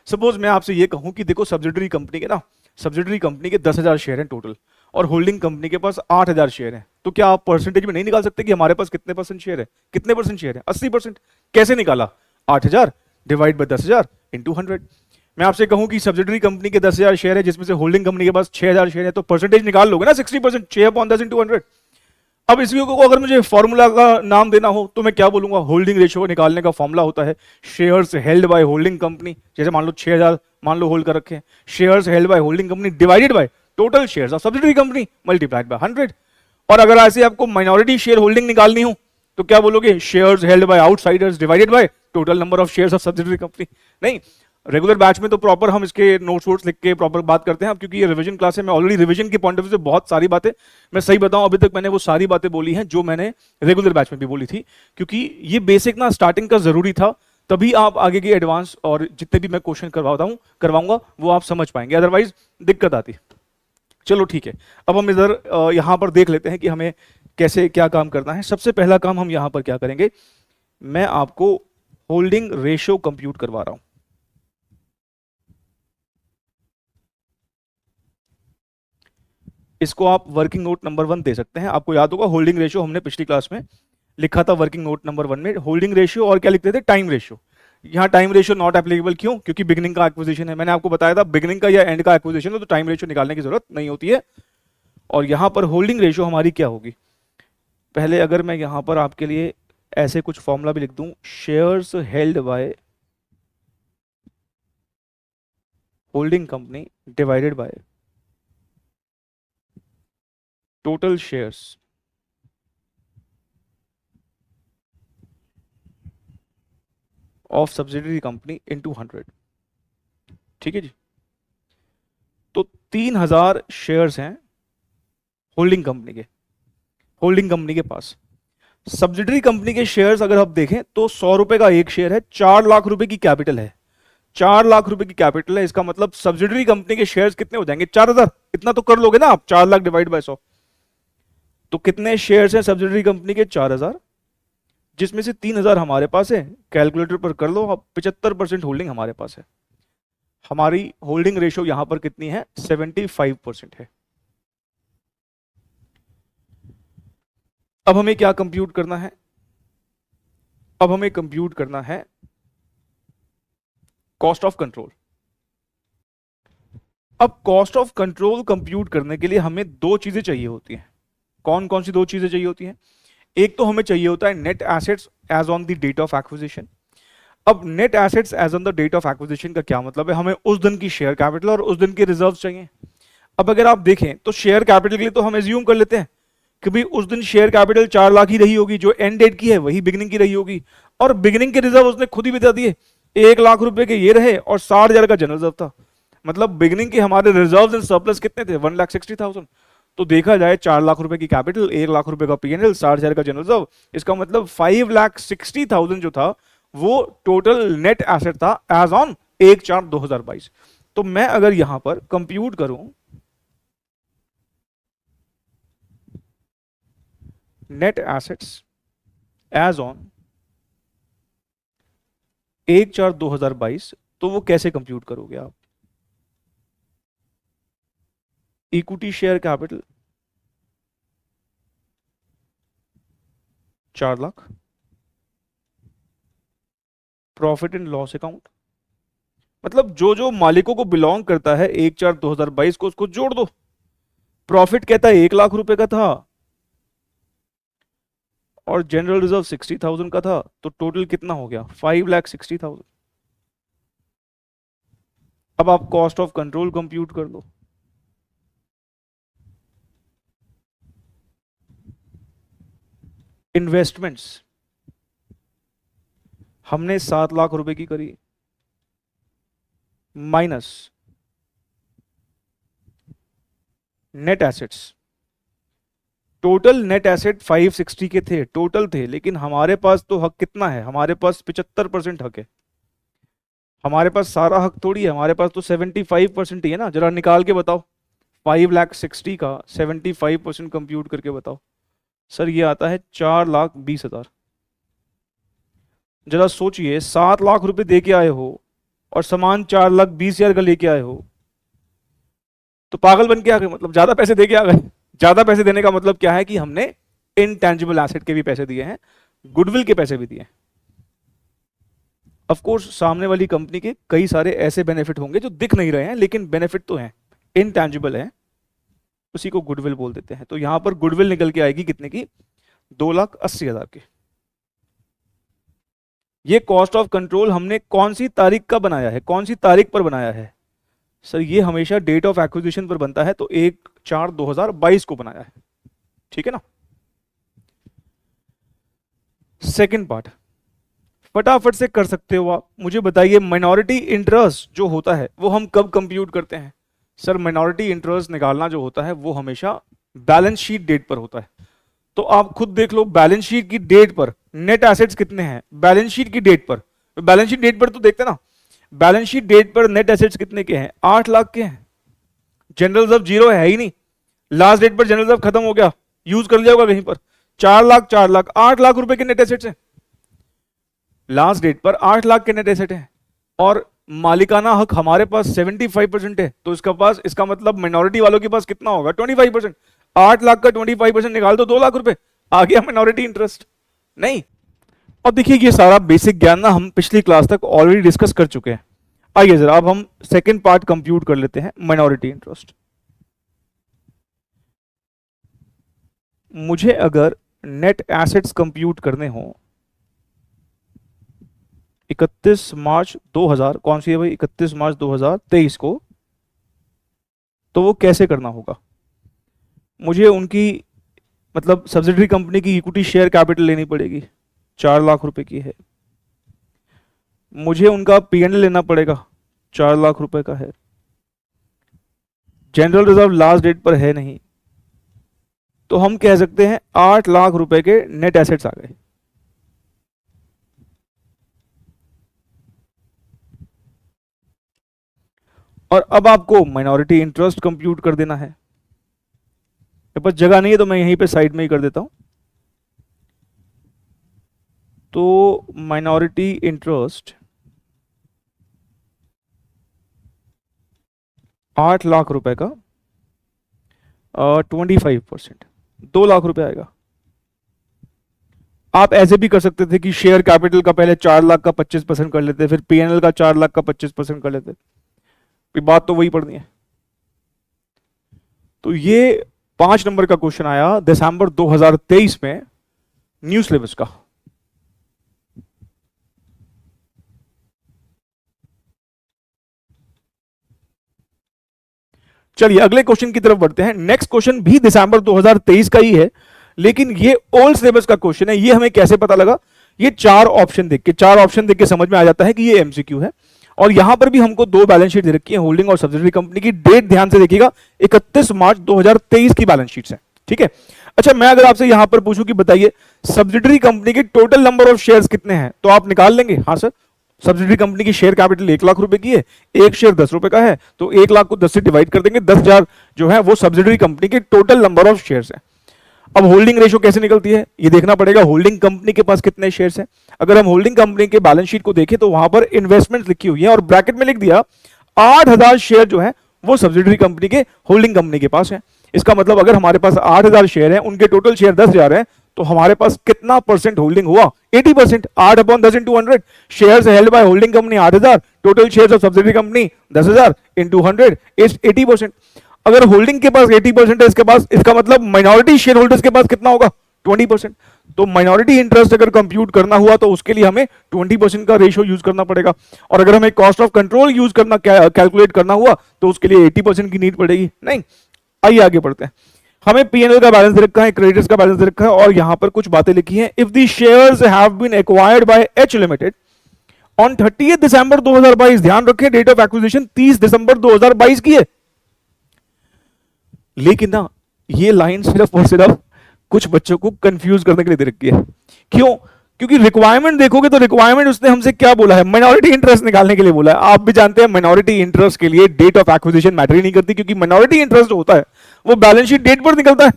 सपोज मैं आपसे ये कहूं कि देखो सब्सिडरी कंपनी के ना, सब्सिडरी कंपनी के 10,000 शेयर हैं टोटल, और होल्डिंग कंपनी के पास 8,000 शेयर हैं, तो क्या आप परसेंटेज में नहीं निकाल सकते कि हमारे पास कितने परसेंट शेयर है, कितने परसेंट शेयर है, 80%। कैसे निकाला, 8,000 डिवाइड बाय 10,000 इंटू 100। मैं आपसे कहूं कि सब्सिडरी कंपनी के 10,000 शेयर है, जिसमें से होल्डिंग कंपनी के पास 6,000 शेयर है, तो परसेंटेज निकाल लोगे ना 60%, 6/10 इंटू 100। अब इसी को अगर मुझे फॉर्मूला का नाम देना हो तो मैं क्या बोलूंगा, होल्डिंग रेशियो निकालने का फॉर्मूला होता है shares held by holding company, जैसे मान लो 6,000 मान लो होल्ड कर रखे हैं, shares held by holding company divided by total shares of subsidiary company multiplied by 100। और अगर ऐसे आपको माइनॉरिटी शेयर होल्डिंग निकालनी हो तो क्या बोलोगे, shares held by outsiders divided by total number of shares of subsidiary company. नहीं, रेगुलर बैच में तो प्रॉपर हम इसके नोट्स वोट्स लिख के प्रॉपर बात करते हैं। अब क्योंकि ये रिवीजन क्लास है, मैं ऑलरेडी रिवीजन के पॉइंट ऑफ व्यू से बहुत सारी बातें, मैं सही बताऊं अभी तक मैंने वो सारी बातें बोली हैं जो मैंने रेगुलर बैच में भी बोली थी, क्योंकि ये बेसिक ना स्टार्टिंग का जरूरी था, तभी आप आगे के एडवांस और जितने भी मैं क्वेश्चन करवाऊंगा वो आप समझ पाएंगे, अदरवाइज दिक्कत आती। चलो ठीक है, अब हम इधर यहां पर देख लेते हैं कि हमें कैसे क्या काम करना है। सबसे पहला काम हम यहां पर क्या करेंगे, मैं आपको होल्डिंग रेशियो कंप्यूट करवा रहा हूं। इसको आप वर्किंग नोट नंबर 1 दे सकते हैं। आपको याद होगा होल्डिंग रेशियो हमने पिछली क्लास में लिखा था वर्किंग नोट नंबर 1 में, होल्डिंग रेशियो और क्या लिखते थे, टाइम रेशियो। यहाँ टाइम रेशियो नॉट एप्लीकेबल, क्यों? क्योंकि बिगनिंग का एक्विजिशन है। मैंने आपको बताया था बिगनिंग का या एंड का एक्विजिशन है तो टाइम रेशियो निकालने की जरूरत नहीं होती है। और यहाँ पर होल्डिंग रेशियो हमारी क्या होगी, पहले अगर मैं यहाँ पर आपके लिए ऐसे कुछ फॉर्मूला भी लिख दूं, shares held by holding company divided by total shares of subsidiary company into 100। ठीक है जी। तो 3000 शेयर्स हैं होल्डिंग कंपनी के पास। सब्सिडरी कंपनी के शेयर्स अगर आप देखें तो 100 रुपए का एक शेयर है, 4 लाख रुपए की कैपिटल है। 4 लाख रुपए की कैपिटल है, इसका मतलब सब्सिडरी कंपनी के शेयर्स कितने हो जाएंगे, 4000। इतना तो कर लोगे ना आप, 4 लाख डिवाइड बाय 100, तो कितने शेयर्स हैं सब्सिडरी कंपनी के, 4000, जिसमें से 3000 हमारे पास है। कैलकुलेटर पर कर लो आप, 75% होल्डिंग हमारे पास है। हमारी होल्डिंग रेशियो यहां पर कितनी है, 75% है। अब हमें क्या कंप्यूट करना है, अब हमें कंप्यूट करना है कॉस्ट ऑफ कंट्रोल। अब कॉस्ट ऑफ कंट्रोल कंप्यूट करने के लिए हमें दो चीजें चाहिए होती हैं। कौन कौन सी दो चीजें चाहिए होती हैं, एक तो हमें चाहिए होता है net assets as on the date of acquisition. अब net assets as on the date of acquisition का क्या मतलब है, हमें उस दिन की शेयर कैपिटल और उस दिन के रिजर्व चाहिए। अब अगर आप देखें तो शेयर कैपिटल के लिए तो हम एज्यूम कर लेते हैं कि भाई उस दिन शेयर कैपिटल 4 लाख ही रही होगी, जो एंड डेट की है वही बिगिनिंग की रही होगी, और बिगिनिंग के रिजर्व उसने खुद ही बता दिए, 1 लाख रुपए के ये रहे और 60,000 का जनरल रिजर्व था। मतलब बिगिनिंग के हमारे रिजर्व एंड सरप्लस कितने थे, 1,60,000। तो देखा जाए 4 लाख रुपए की कैपिटल, 1 लाख रुपए का पीएनएल, 60,000 का जनरल रिजर्व, इसका मतलब 5,60,000 जो था वो टोटल नेट एसेट था एज ऑन 1/4/2022। तो मैं अगर यहां पर कंप्यूट करूं नेट एसेट्स एज ऑन 1/4/2022, तो वो कैसे कंप्यूट करोगे आप, equity share capital 4 lakh, profit and loss account, मतलब जो जो मालिकों को बिलोंग करता है 1/4/2022 को उसको जोड़ दो। प्रॉफिट कहता है 1 लाख रुपए का था और जनरल रिजर्व 60,000 का था, तो टोटल कितना हो गया, 5,60,000। अब आप कॉस्ट ऑफ कंट्रोल कंप्यूट कर दो। इन्वेस्टमेंट्स हमने 7 लाख रुपए की करी, minus net assets, total net asset 560 के थे, टोटल थे, लेकिन हमारे पास तो हक कितना है, हमारे पास 75% हक है। हमारे पास सारा हक थोड़ी है, हमारे पास तो 75% ही है ना। जरा निकाल के बताओ, 5,60,000 का 75% कंप्यूट करके बताओ। सर ये आता है 4,20,000। जरा सोचिए, 7 लाख रुपए दे के आए हो और सामान 4,20,000 का लेके आए हो, तो पागल बन के आ गए, मतलब ज्यादा पैसे दे के आ गए। ज्यादा पैसे देने का मतलब क्या है कि हमने इनटैंजिबल एसेट के भी पैसे दिए हैं, गुडविल के पैसे भी दिए हैं। ऑफ कोर्स सामने वाली कंपनी के कई सारे ऐसे बेनिफिट होंगे जो दिख नहीं रहे हैं, लेकिन बेनिफिट तो हैं, इनटैंजिबल है, उसी को गुडविल बोल देते हैं। तो यहां पर गुडविल निकल के आएगी कितने की, 2,80,000 की। ये कॉस्ट ऑफ कंट्रोल हमने कौन सी तारीख का बनाया है, कौन सी तारीख पर बनाया है, सर ये हमेशा डेट ऑफ एक्विजिशन पर बनता है, तो 1/4/2022 को बनाया है। ठीक है ना। सेकंड पार्ट फटाफट से कर सकते हो आप, मुझे बताइए माइनॉरिटी इंटरेस्ट जो होता है वो हम कब कंप्यूट करते हैं। सर माइनॉरिटी इंटरेस्ट निकालना जो होता है वो हमेशा बैलेंस शीट डेट पर होता है। तो आप खुद देख लो, बैलेंस शीट की डेट पर नेट एसेट्स कितने हैं, बैलेंस शीट की डेट पर, बैलेंस शीट डेट पर तो देखते ना, बैलेंस शीट डेट पर नेट एसेट्स कितने के हैं, 8 लाख के हैं। जनरल रिजर्व 0 है ही नहीं, लास्ट डेट पर जनरल रिजर्व खत्म हो गया, यूज कर लिया होगा कहीं पर। 4 लाख 4 लाख 8 लाख रुपए के नेट एसेट्स हैं, लास्ट डेट पर 8 लाख के नेट एसेट हैं। और मालिकाना हक हमारे पास 75% है, तो इसका मतलब माइनॉरिटी वालों के पास कितना होगा? 25%। 8 लाख का 25% निकाल दो, 2 लाख रुपए आ गया माइनॉरिटी इंटरेस्ट। नहीं। और देखिए ये सारा बेसिक ज्ञान ना हम पिछली क्लास तक ऑलरेडी डिस्कस कर चुके हैं। आइए जरा अब हम सेकेंड पार्ट कंप्यूट कर लेते हैं, माइनॉरिटी इंटरेस्ट। मुझे अगर नेट एसेट्स कंप्यूट करने हो 31 मार्च 2000, कौन सी है भाई, 31 मार्च 2023 को, तो वो कैसे करना होगा? मुझे उनकी मतलब सब्सिडरी कंपनी की इक्विटी शेयर कैपिटल लेनी पड़ेगी, 4 लाख रुपए की है। मुझे उनका पीएनएल लेना पड़ेगा, 4 लाख रुपए का है। जनरल रिजर्व लास्ट डेट पर है नहीं, तो हम कह सकते हैं 8 लाख रुपए के नेट एसेट्स आ गए। और अब आपको माइनॉरिटी इंटरेस्ट कंप्यूट कर देना है। मेरे पास जगह नहीं है तो मैं यहीं पे साइड में ही कर देता हूं। तो माइनॉरिटी इंटरेस्ट 8 लाख रुपए का 25%, 2 लाख रुपए आएगा। आप ऐसे भी कर सकते थे कि शेयर कैपिटल का पहले 4 लाख का 25% कर लेते, फिर पीएनएल का 4 लाख का 25% कर लेते, बात तो वही पड़नी है। तो ये 5 नंबर का क्वेश्चन आया दिसंबर 2023 में न्यू सिलेबस का। चलिए अगले क्वेश्चन की तरफ बढ़ते हैं। नेक्स्ट क्वेश्चन भी दिसंबर 2023 का ही है, लेकिन ये ओल्ड सिलेबस का क्वेश्चन है। ये हमें कैसे पता लगा? ये चार ऑप्शन देख के समझ में आ जाता है कि ये एमसीक्यू है। और यहां पर भी हमको दो बैलेंस शीट दे रखी है, होल्डिंग और सब्सिडरी कंपनी की। डेट ध्यान से देखिएगा, 31 मार्च 2023 की बैलेंस शीट है, ठीक है। अच्छा, मैं अगर आपसे यहां पर पूछूं कि बताइए सब्सिडरी कंपनी के टोटल नंबर ऑफ शेयर्स कितने हैं, तो आप निकाल लेंगे? हाँ सर, सब्सिडरी कंपनी की शेयर कैपिटल 1 लाख रुपए की है, एक शेयर 10 रुपए का है, तो 1 लाख को 10 से डिवाइड कर देंगे, 10,000 जो है वो सब्सिडरी कंपनी के टोटल नंबर ऑफ शेयर्स है। अब होल्डिंग रेशो कैसे निकलती है ये देखना पड़ेगा। होल्डिंग कंपनी के पास कितने शेयर्स हैं? अगर हम होल्डिंग कंपनी के बैलेंस शीट को देखें तो वहां पर इन्वेस्टमेंट लिखी हुई है और ब्रैकेट में लिख दिया 8,000 शेयर जो है वो सब्सिडरी कंपनी के होल्डिंग कंपनी के पास है। इसका मतलब अगर हमारे पास 8,000 शेयर है, उनके टोटल शेयर 10,000 है, तो हमारे पास कितना परसेंट होल्डिंग हुआ? 80%। 8/10 into 100, shares held by holding company 8,000, total shares of subsidiary company 10,000 into 100 is 80%। अगर होल्डिंग के पास 80% है इसके पास, इसका मतलब माइनॉरिटी शेयर होल्डर्स के पास कितना होगा? 20%। तो माइनॉरिटी इंटरेस्ट अगर कंप्यूट करना हुआ तो उसके लिए हमें 20% का रेशियो यूज करना पड़ेगा। और अगर हमें कॉस्ट ऑफ कंट्रोल यूज करना कैलकुलेट करना हुआ तो उसके लिए 80% की नीड पड़ेगी। नहीं, आइए आगे बढ़ते हैं। हमें पीएनएल का बैलेंस दे रखा है, क्रेडिटर्स का बैलेंस दे रखा है, और यहां पर कुछ बातें लिखी हैं। If the shares have been acquired by H limited on 30 दिसंबर 2022, ध्यान रखें डेट ऑफ एक्विजिशन 30 दिसंबर 2022 की है। लेकिन ना ये लाइन सिर्फ और सिर्फ कुछ बच्चों को कंफ्यूज करने के लिए दे रखी है। क्यों? क्योंकि रिक्वायरमेंट देखोगे तो रिक्वायरमेंट उसने हमसे क्या बोला है? माइनॉरिटी इंटरेस्ट निकालने के लिए बोला है। आप भी जानते हैं माइनॉरिटी इंटरेस्ट के लिए डेट ऑफ एक्विजिशन मैटर ही नहीं करती, क्योंकि माइनॉरिटी इंटरेस्ट होता है वो बैलेंस शीट डेट पर निकलता है।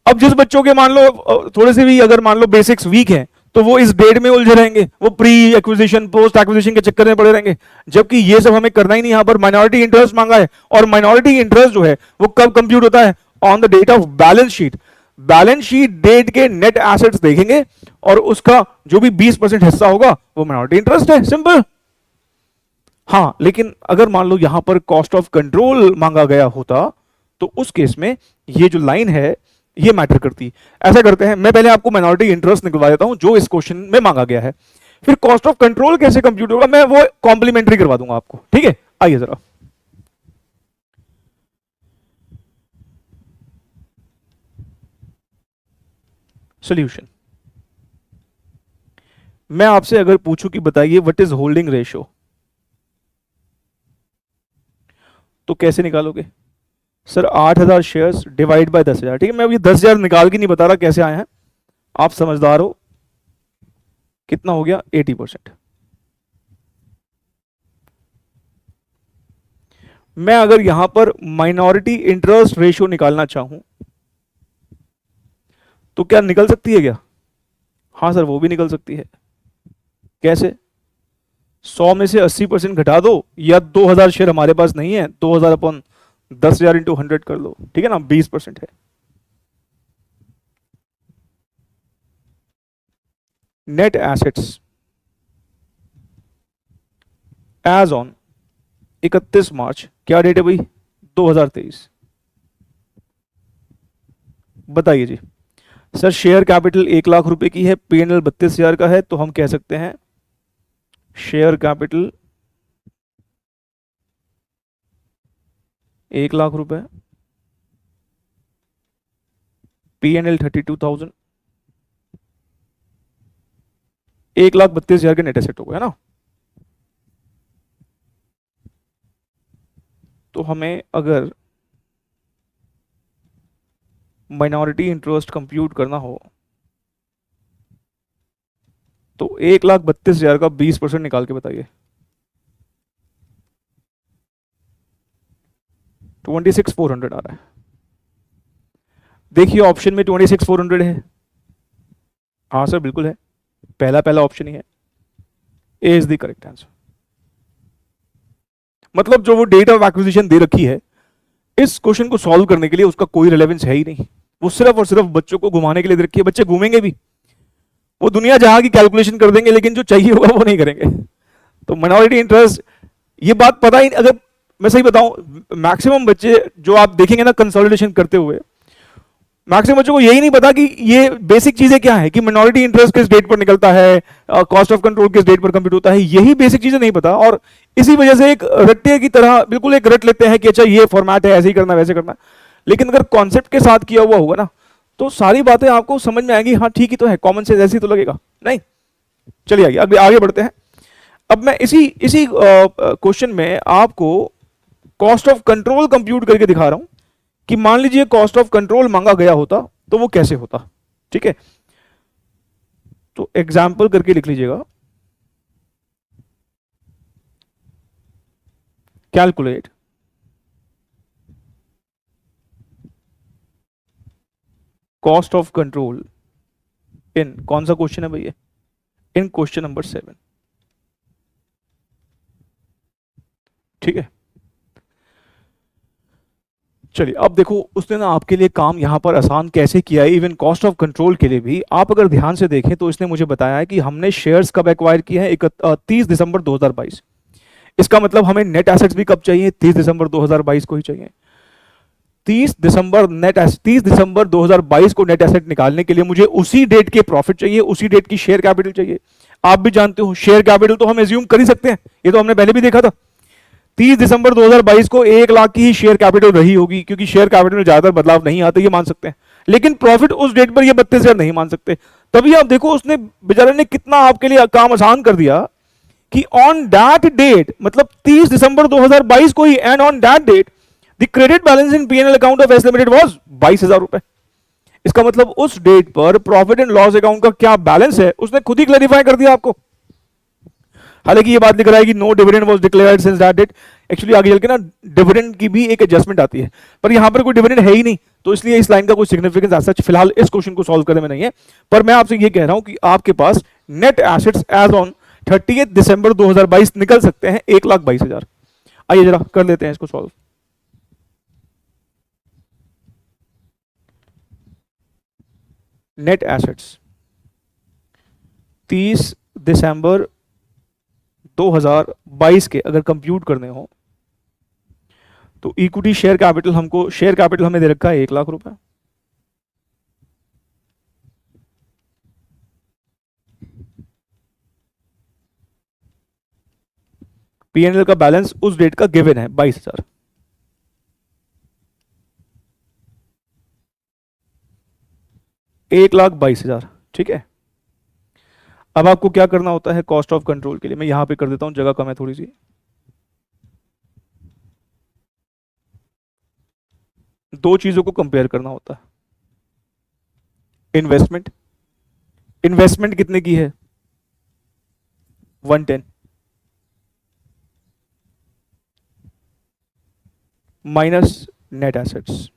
अब जिस बच्चों के मान लो थोड़े से भी अगर मान लो बेसिक्स वीक है तो वो इस डेट में उलझे रहेंगे, वो प्री एक्विजिशन पोस्ट एक्विजिशन के चक्कर में पड़े रहेंगे, जबकि ये सब हमें करना ही नहीं। यहां पर माइनॉरिटी इंटरेस्ट मांगा है, और माइनॉरिटी इंटरेस्ट जो है वो कब कंप्यूट होता है? On the date of balance sheet. Balance sheet date के नेट एसेट्स देखेंगे और उसका जो भी 20% हिस्सा होगा वो माइनॉरिटी इंटरेस्ट है, सिंपल। हाँ, लेकिन अगर मान लो यहां पर कॉस्ट ऑफ कंट्रोल मांगा गया होता तो उस केस में ये जो लाइन है ये मैटर करती। ऐसा करते हैं, मैं पहले आपको माइनॉरिटी इंटरेस्ट निकलवा देता हूं जो इस क्वेश्चन में मांगा गया है, फिर कॉस्ट ऑफ कंट्रोल कैसे कंप्यूट होगा मैं वो कॉम्प्लीमेंट्री करवा दूंगा आपको, ठीक है। आइए जरा सॉल्यूशन। मैं आपसे अगर पूछूं कि बताइए व्हाट इज होल्डिंग रेशियो, तो कैसे निकालोगे? सर 8,000 शेयर्स डिवाइड बाय 10,000, ठीक है। मैं अभी 10,000 निकाल के नहीं बता रहा कैसे आए हैं, आप समझदार हो। कितना हो गया? 80%। मैं अगर यहां पर माइनॉरिटी इंटरेस्ट रेशियो निकालना चाहूं तो क्या निकल सकती है क्या? हाँ सर, वो भी निकल सकती है। कैसे? 100 में से 80% घटा दो, या 2000 शेयर हमारे पास नहीं है, 2000 अपन 10,000 इंटू 100 कर लो, ठीक है ना, 20% है। नेट एसेट्स एज ऑन 31 मार्च, क्या डेट है भाई, 2023। बताइए जी। सर शेयर कैपिटल 1 लाख रुपए की है, पीएनएल 32,000 का है, तो हम कह सकते हैं शेयर कैपिटल 1 लाख रुपए, पीएनएल 32,000, 1,32,000 के नेट एसेट हो गए, है ना। तो हमें अगर माइनॉरिटी इंटरेस्ट कंप्यूट करना हो तो 1,32,000 का 20% निकाल के बताइए। 26,400 आ रहा है। देखिए ऑप्शन में 26,400 है। हाँ सर बिल्कुल है, पहला पहला ऑप्शन ही है, A is the correct answer. मतलब जो वो डेट ऑफ एक्विजिशन दे रखी है, इस क्वेश्चन को सॉल्व करने के लिए उसका कोई रिलेवेंस है ही नहीं, वो सिर्फ और सिर्फ बच्चों को घुमाने के लिए दे रखी है। बच्चे घूमेंगे भी, वो दुनिया जहां की कैलकुलेशन कर देंगे, लेकिन जो चाहिए होगा वो नहीं करेंगे। तो माइनॉरिटी इंटरेस्ट, ये बात पता ही, अगर मैं सही बताऊं, मैक्सिमम बच्चे जो आप देखेंगे ना कंसोलिडेशन करते हुए, मैक्सिमम बच्चों को यही नहीं पता कि ये बेसिक चीजें क्या है, कि मिनॉरिटी इंटरेस्ट किस डेट पर निकलता है, कॉस्ट ऑफ कंट्रोल किस डेट पर कंप्यूट होता है, यही बेसिक चीजें नहीं पता। और इसी वजह से एक रट्टे की तरह बिल्कुल एक रट लेते हैं कि अच्छा ये फॉर्मेट है, ऐसे ही करना वैसे करना। लेकिन अगर कॉन्सेप्ट के साथ किया हुआ होगा ना, तो सारी बातें आपको समझ में आएंगी। हाँ ठीक ही तो है, कॉमन सेंस ऐसी तो लगेगा नहीं। चलिए आगे आगे आगे बढ़ते हैं। अब मैं इसी इसी क्वेश्चन में आपको कॉस्ट ऑफ कंट्रोल कंप्यूट करके दिखा रहा हूं कि मान लीजिए कॉस्ट ऑफ कंट्रोल मांगा गया होता तो वो कैसे होता। ठीक है, तो एग्जाम्पल करके लिख लीजिएगा। कैलकुलेट कॉस्ट ऑफ कंट्रोल इन, कौन सा क्वेश्चन है भैया, इन क्वेश्चन नंबर 7। ठीक है, चलिए अब देखो उसने ना आपके लिए काम यहां पर आसान कैसे किया है। इवन कॉस्ट ऑफ कंट्रोल के लिए भी आप अगर ध्यान से देखें तो इसने मुझे बताया है कि हमने शेयर्स कब एक्वायर किए हैं, 30 दिसंबर 2022। इसका मतलब हमें नेट एसेट्स भी कब चाहिए, 30 दिसंबर 2022 को ही चाहिए। 30 दिसंबर 2022 को नेट एसेट निकालने के लिए मुझे उसी डेट के प्रॉफिट चाहिए, उसी डेट की शेयर कैपिटल चाहिए। आप भी जानते हो शेयर कैपिटल तो हम एज्यूम कर ही सकते हैं, ये तो हमने पहले भी देखा था। 30 दिसंबर 2022 को 1 लाख की ही शेयर कैपिटल रही होगी, क्योंकि शेयर कैपिटल में ज्यादातर बदलाव नहीं आते, ये मान सकते हैं। लेकिन प्रॉफिट उस डेट पर ये 32,000 नहीं मान सकते। तभी आप देखो उसने बेचारे ने कितना आपके लिए काम आसान कर दिया कि ऑन दैट डेट, मतलब 30 दिसंबर 2022 को ही, and on that date the credit balance in PNL account of S limited was 22,000 रुपए। इसका मतलब उस डेट पर प्रॉफिट एंड लॉस अकाउंट का क्या बैलेंस है उसने खुद ही क्लैरिफाई कर दिया आपको। हालांकि ये बात लिख रहा है कि no dividend was declared since that date. Actually आगे चल के ना डिविडेंड की भी एक एडजस्टमेंट आती है, पर यहां पर कोई डिविडेंड है ही नहीं, तो इसलिए इस लाइन का कोई सिग्निफिकेंस ऐसा फिलहाल इस क्वेश्चन को सॉल्व करने में नहीं है। पर मैं आपसे ये कह रहा हूं कि आपके पास नेट एसेट्स एज ऑन 30 दिसंबर 2022 निकल सकते हैं 1,22,000। आइए जरा कर लेते हैं इसको सॉल्व। नेट एसेट्स 30 दिसंबर 2022 के अगर कंप्यूट करने हो तो इक्विटी शेयर कैपिटल, हमको शेयर कैपिटल हमें दे रखा है 1,00,000 रुपए। पीएनएल का बैलेंस उस डेट का गिवन है 22,000। एक लाख 22,000। ठीक है, अब आपको क्या करना होता है कॉस्ट ऑफ कंट्रोल के लिए, मैं यहां पे कर देता हूं, जगह कम है थोड़ी सी। दो चीजों को कंपेयर करना होता है। इन्वेस्टमेंट, इन्वेस्टमेंट कितने की है, 110, माइनस नेट एसेट्स।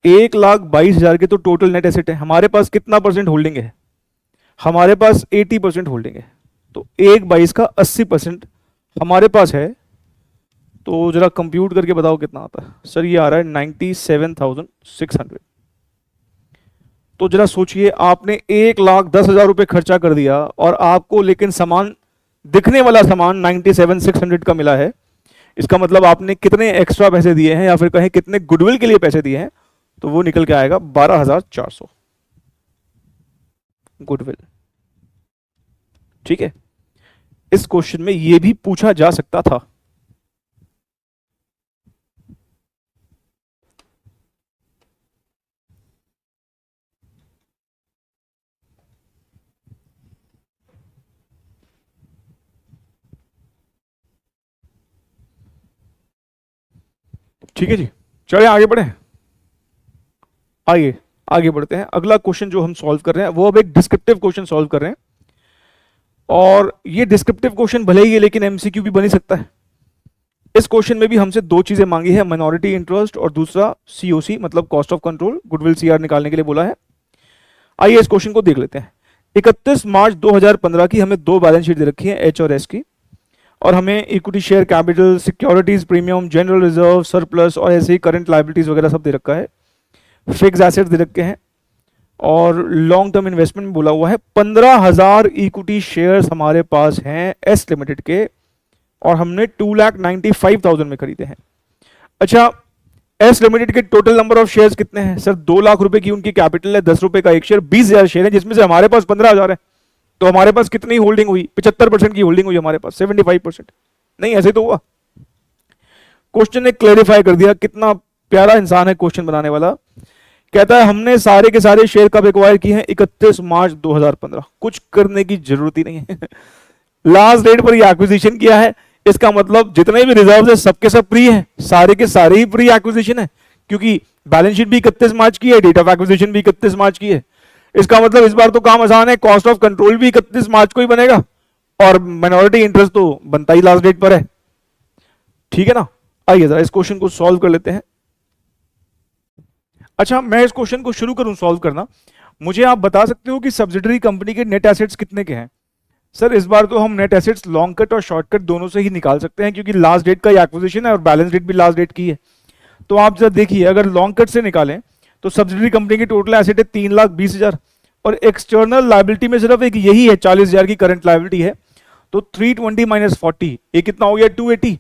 1,22,000 के तो टोटल नेट एसेट है, हमारे पास कितना परसेंट होल्डिंग है, हमारे पास 80% होल्डिंग है, तो 1/22 का 80% हमारे पास है। तो जरा कंप्यूट करके बताओ कितना आता है सर। ये आ रहा है 97,600। तो जरा सोचिए, आपने 1,10,000 रुपये खर्चा कर दिया और आपको लेकिन सामान, दिखने वाला सामान 97,600 का मिला है। इसका मतलब आपने कितने एक्स्ट्रा पैसे दिए हैं, या फिर कहें कितने गुडविल के लिए पैसे दिए हैं, तो वो निकल के आएगा 12,400 गुडविल। ठीक है, इस क्वेश्चन में ये भी पूछा जा सकता था। ठीक है जी, चले आगे बढ़े। आइए आगे बढ़ते हैं। अगला क्वेश्चन जो हम सॉल्व कर रहे हैं वो अब एक डिस्क्रिप्टिव क्वेश्चन सॉल्व कर रहे हैं। और ये डिस्क्रिप्टिव क्वेश्चन भले ही है, लेकिन एमसीक्यू भी बन ही सकता है। इस क्वेश्चन में भी हमसे दो चीजें मांगी है, माइनॉरिटी इंटरेस्ट और दूसरा सीओसी मतलब cost of control, goodwill CR निकालने के लिए बोला है। आइए इस क्वेश्चन को देख लेते हैं। 31 मार्च 2015 की हमें दो बैलेंस शीट दे रखी है, एच और एस की, और हमें equity share capital, securities premium, general reserve, surplus और ऐसे ही करंट लाइबिलिटीज वगैरह सब दे रखा है। फिक्स एसेट्स दे रखे हैं और लॉन्ग टर्म इन्वेस्टमेंट में बोला हुआ है। 15,000 इक्विटी शेयर्स हमारे पास हैं एस लिमिटेड के, और हमने 2,95,000 में खरीदे हैं। अच्छा, एस लिमिटेड के टोटल नंबर ऑफ शेयर्स कितने हैं सर? 2,00,000 रुपए की उनकी कैपिटल है, 10 रुपए का एक शेयर, 20,000 शेयर है, जिसमें से हमारे पास 15,000 है। तो हमारे पास कितनी होल्डिंग हुई? 75% की होल्डिंग हुई हमारे पास, 75%। नहीं, ऐसे तो हुआ। क्वेश्चन ने क्लेरिफाई कर दिया। कितना प्यारा इंसान है क्वेश्चन बनाने वाला। कहता है हमने सारे के सारे शेयर कब एक्वायर किए हैं? 31 मार्च 2015। कुछ करने की जरूरत ही नहीं है। लास्ट डेट पर ये एक्विजिशन किया है। इसका मतलब जितने भी रिजर्व है सबके सब प्री है, सारे के सारे ही प्री एक्विजिशन है, क्योंकि बैलेंस शीट भी 31 मार्च की है, डेट ऑफ एक्विजिशन भी 31 मार्च की है। इसका मतलब इस बार तो काम आसान है, कॉस्ट ऑफ कंट्रोल भी 31 मार्च को ही बनेगा और माइनॉरिटी इंटरेस्ट तो बनता ही लास्ट डेट पर है। ठीक है ना? आइए जरा इस क्वेश्चन को सॉल्व कर लेते हैं। अच्छा, मैं इस क्वेश्चन को शुरू करूं सॉल्व करना। मुझे आप बता सकते हो कि सब्सिडरी कंपनी के नेट एसेट्स कितने के हैं? सर इस बार तो हम नेट एसेट्स लॉन्ग कट और शॉर्ट कट दोनों से ही निकाल सकते हैं, क्योंकि लास्ट डेट का एक्विजिशन है और बैलेंस डेट भी लास्ट डेट की है। तो आप जरा देखिए, अगर लॉन्ग कट से निकालें तो सब्सिडरी कंपनी की टोटल एसेट है 3,20,000, और एक्सटर्नल लाइबिलिटी में सिर्फ एक यही है 40,000 की करंट लाइबिलिटी है। तो 320 माइनस 40, ये कितना हो गया? 280।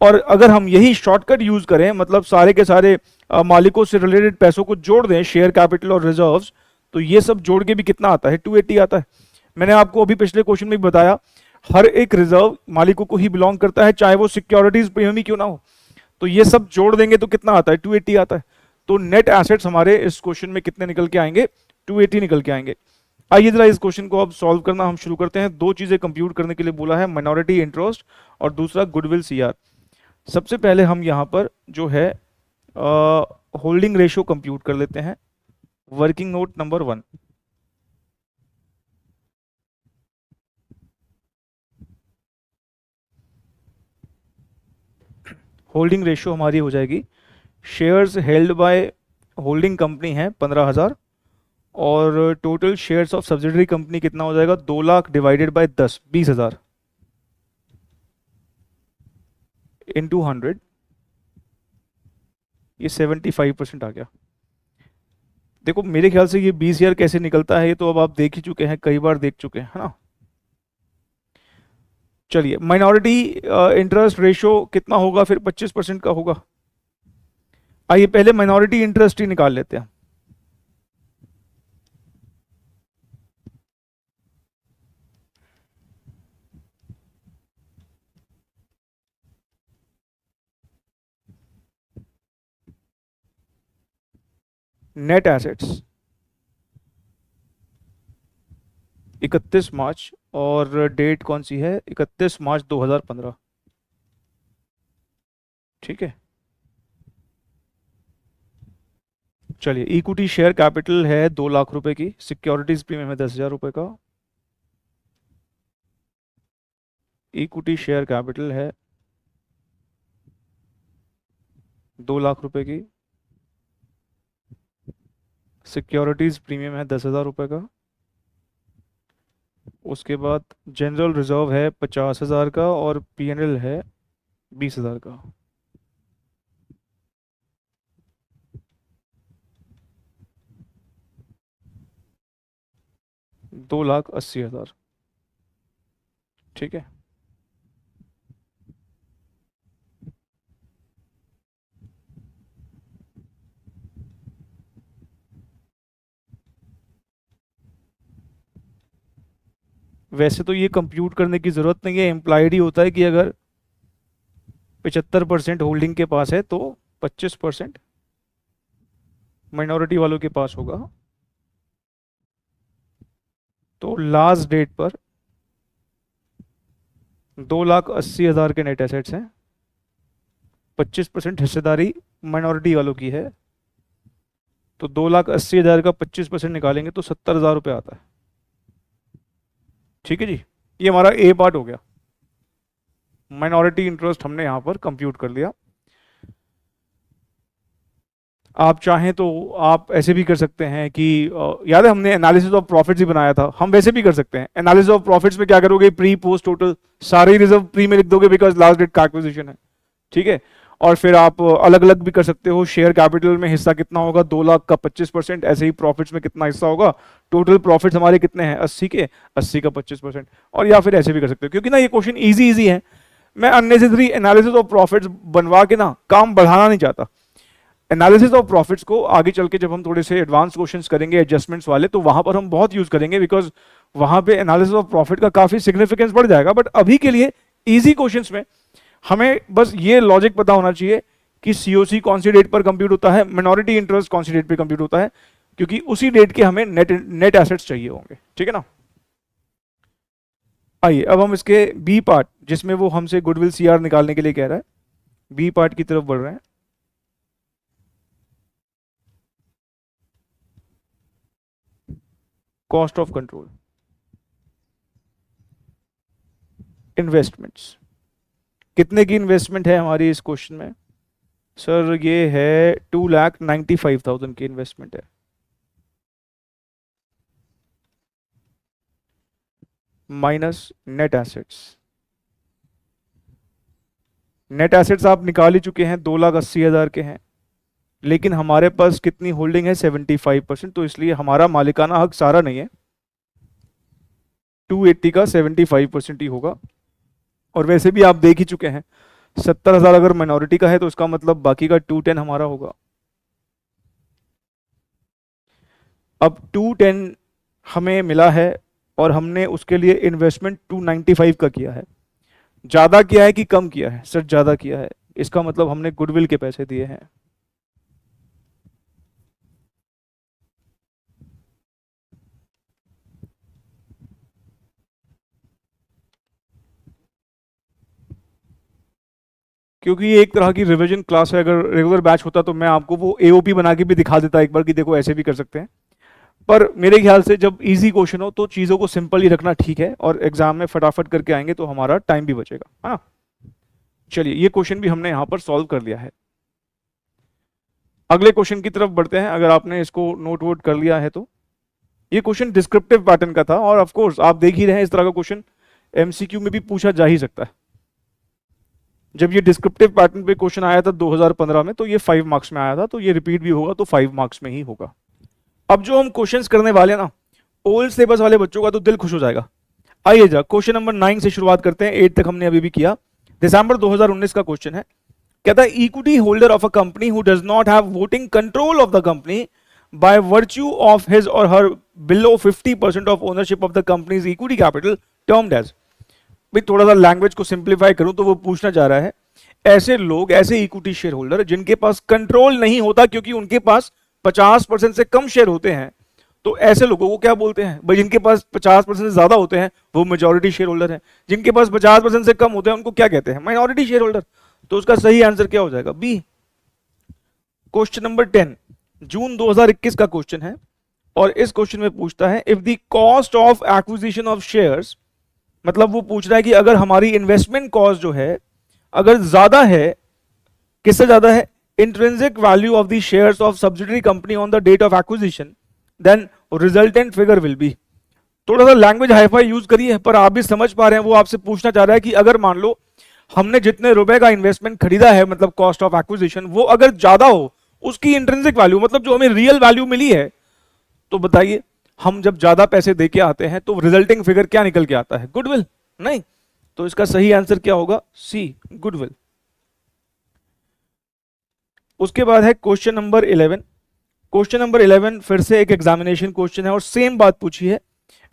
और अगर हम यही शॉर्टकट यूज करें, मतलब सारे के सारे मालिकों से रिलेटेड पैसों को जोड़ दें, शेयर कैपिटल और रिजर्व्स, तो ये सब जोड़ के भी कितना आता है? 280 आता है। मैंने आपको अभी पिछले क्वेश्चन में भी बताया, हर एक रिजर्व मालिकों को ही बिलोंग करता है, चाहे वो सिक्योरिटीज प्रीमियम ही क्यों ना हो। तो ये सब जोड़ देंगे तो कितना आता है? 280 आता है। तो नेट एसेट्स हमारे इस क्वेश्चन में कितने निकल के आएंगे? 280 निकल के आएंगे। आइए जरा इस क्वेश्चन को अब सॉल्व करना हम शुरू करते हैं। दो चीजें कंप्यूट करने के लिए बोला है, माइनॉरिटी इंटरेस्ट और दूसरा गुडविल सीआर। सबसे पहले हम यहां पर जो है होल्डिंग रेशियो कंप्यूट कर लेते हैं। Working note number 1। Holding ratio हमारी हो जाएगी, shares held by holding company है 15,000, और total shares of subsidiary company कितना हो जाएगा? 2,00,000 डिवाइडेड बाय 10, 20,000 इनटू 100, ये 75% आ गया। देखो मेरे ख्याल से ये 20,000 कैसे निकलता है, ये तो अब आप देख ही चुके हैं, कई बार देख चुके हैं, है ना? चलिए, माइनॉरिटी इंटरेस्ट रेशियो कितना होगा फिर? 25% का होगा। आइए पहले माइनॉरिटी इंटरेस्ट ही निकाल लेते हैं। नेट एसेट्स 31 मार्च, और डेट कौन सी है? 31 मार्च 2015। ठीक है, चलिए इक्विटी शेयर कैपिटल है 2,00,000 रुपए की, सिक्योरिटीज प्रीमियम है 10,000 रुपए का। इक्विटी शेयर कैपिटल है 2,00,000 रुपए की, सिक्योरिटीज प्रीमियम है 10,000 रुपए का, उसके बाद जनरल रिजर्व है 50,000 का और पीएनएल है 20,000 का। 2,80,000। ठीक है। वैसे तो ये कंप्यूट करने की जरूरत नहीं है, इम्प्लाइड ही होता है कि अगर 75% होल्डिंग के पास है तो 25% माइनॉरिटी वालों के पास होगा। तो लास्ट डेट पर 2,80,000 के नेट एसेट्स हैं, 25% हिस्सेदारी माइनॉरिटी वालों की है, तो 2,80,000 का 25% निकालेंगे तो 70,000 रुपये आता है। ठीक है जी, ये हमारा ए पार्ट हो गया। माइनॉरिटी इंटरेस्ट हमने यहां पर कंप्यूट कर लिया। आप चाहें तो आप ऐसे भी कर सकते हैं कि याद है हमने एनालिसिस ऑफ प्रॉफिट्स ही बनाया था, हम वैसे भी कर सकते हैं। एनालिसिस ऑफ प्रॉफिट्स में क्या करोगे, प्री पोस्ट टोटल सारे रिजर्व प्री में लिख दोगे बिकॉज लास्ट डेट का एक्विजिशन है। ठीक है। और फिर आप अलग अलग भी कर सकते हो, शेयर कैपिटल में हिस्सा कितना होगा 2 लाख का 25%, ऐसे ही प्रॉफिट्स में कितना हिस्सा होगा, टोटल प्रॉफिट्स हमारे कितने हैं 80 के, 80 का 25%। और या फिर ऐसे भी कर सकते हो, क्योंकि ना ये क्वेश्चन इजी इजी है, मैं अननेसेसरी एनालिसिस ऑफ प्रॉफिट्स बनवा के ना काम बढ़ाना नहीं चाहता। एनालिसिस ऑफ प्रॉफिट्स को आगे चल के जब हम थोड़े से एडवांस क्वेश्चंस करेंगे एडजस्टमेंट्स वाले, तो वहां पर हम बहुत यूज करेंगे, बिकॉज वहां पे एनालिसिस ऑफ प्रॉफिट का काफी सिग्निफिकेंस बढ़ जाएगा। बट अभी के लिए इजी क्वेश्चंस में हमें बस ये लॉजिक पता होना चाहिए कि सीओसी कौन सी डेट पर कंप्यूट होता है, मिनॉरिटी इंटरेस्ट कौन सी डेट पर कंप्यूट होता है, क्योंकि उसी डेट के हमें नेट एसेट्स चाहिए होंगे। ठीक है ना। आइए अब हम इसके बी पार्ट, जिसमें वो हमसे गुडविल सीआर निकालने के लिए कह रहा है, बी पार्ट की तरफ बढ़ रहे हैं। Cost of control, investments. कितने की इन्वेस्टमेंट है हमारी इस क्वेश्चन में? सर ये है 2,95,000 की इन्वेस्टमेंट है। Minus net assets. Net assets आप निकाल ही चुके हैं, 2,80,000 के हैं, लेकिन हमारे पास कितनी होल्डिंग है 75%, तो इसलिए हमारा मालिकाना हक सारा नहीं है, 280 का 75% ही होगा। और वैसे भी आप देख ही चुके हैं 70,000 अगर माइनॉरिटी का है तो उसका मतलब बाकी का 210 हमारा होगा। अब 210 हमें मिला है और हमने उसके लिए इन्वेस्टमेंट 295 का किया है। ज्यादा किया है कि कम किया है? सर ज्यादा किया है, इसका मतलब हमने गुडविल के पैसे दिए हैं। क्योंकि ये एक तरह की रिवीजन क्लास है, अगर रेगुलर बैच होता तो मैं आपको वो एओपी बना के भी दिखा देता एक बार कि देखो ऐसे भी कर सकते हैं। पर मेरे ख्याल से जब इजी क्वेश्चन हो तो चीजों को सिंपल ही रखना ठीक है, और एग्जाम में फटाफट करके आएंगे तो हमारा टाइम भी बचेगा, है ना। चलिए ये क्वेश्चन भी हमने यहां पर सॉल्व कर लिया है। अगले क्वेश्चन की तरफ बढ़ते हैं। अगर आपने इसको नोट वोट कर लिया है तो ये क्वेश्चन डिस्क्रिप्टिव पैटर्न का था, और ऑफ कोर्स आप देख ही रहे हैं इस तरह का क्वेश्चन एमसीक्यू में भी पूछा जा ही सकता है। जब ये डिस्क्रिप्टिव पैटर्न पे क्वेश्चन आया था 2015 में, तो ये 5 मार्क्स में आया था, तो ये रिपीट भी होगा तो 5 मार्क्स में ही होगा। अब जो हम क्वेश्चंस करने वाले हैं ना, ओल्ड सिलेबस वाले बच्चों का तो दिल खुश हो जाएगा। आइए जा क्वेश्चन नंबर 9 से शुरुआत करते हैं, 8 तक हमने अभी भी किया। दिसंबर 2019 का क्वेश्चन है, कहता है equity holder of a company who does not have voting control of the company by virtue of his or her below 50% of ownership of the company's equity capital termed as. भाई थोड़ा सा लैंग्वेज को सिंप्लीफाई करूं तो वो पूछना चाह रहा है, ऐसे लोग, ऐसे इक्विटी शेयर होल्डर जिनके पास कंट्रोल नहीं होता क्योंकि उनके पास 50% से कम शेयर होते हैं, तो ऐसे लोगों को क्या बोलते हैं? भाई जिनके पास 50% से ज्यादा होते हैं वो मेजॉरिटी शेयर होल्डर है, जिनके पास 50% से कम होते हैं उनको क्या कहते हैं? Minority share holder. तो उसका सही आंसर क्या हो जाएगा? बी। क्वेश्चन नंबर 10 जून 2021 का क्वेश्चन है, और इस क्वेश्चन में पूछता है if the cost of acquisition of shares, मतलब वो पूछ रहा है कि अगर हमारी इन्वेस्टमेंट कॉस्ट जो है अगर ज्यादा है, किससे ज्यादा है? Intrinsic value of the shares of subsidiary company on the date of acquisition, then resultant figure will be. थोड़ा सा लैंग्वेज हाईफाई यूज करिए, पर आप भी समझ पा रहे हैं। वो आपसे पूछना चाह रहा है कि अगर मान लो हमने जितने रुपए का इन्वेस्टमेंट खरीदा है, मतलब कॉस्ट ऑफ एक्विजिशन, वो अगर ज्यादा हो उसकी इंट्रिंसिक वैल्यू, मतलब जो हमें रियल वैल्यू मिली है, तो बताइए हम जब ज्यादा पैसे दे के आते हैं तो रिजल्टिंग फिगर क्या निकल के आता है? गुडविल। नहीं, तो इसका सही आंसर क्या होगा? सी, गुडविल। उसके बाद है क्वेश्चन नंबर 11। क्वेश्चन नंबर 11 फिर से एक एग्जामिनेशन क्वेश्चन है और सेम बात पूछी है।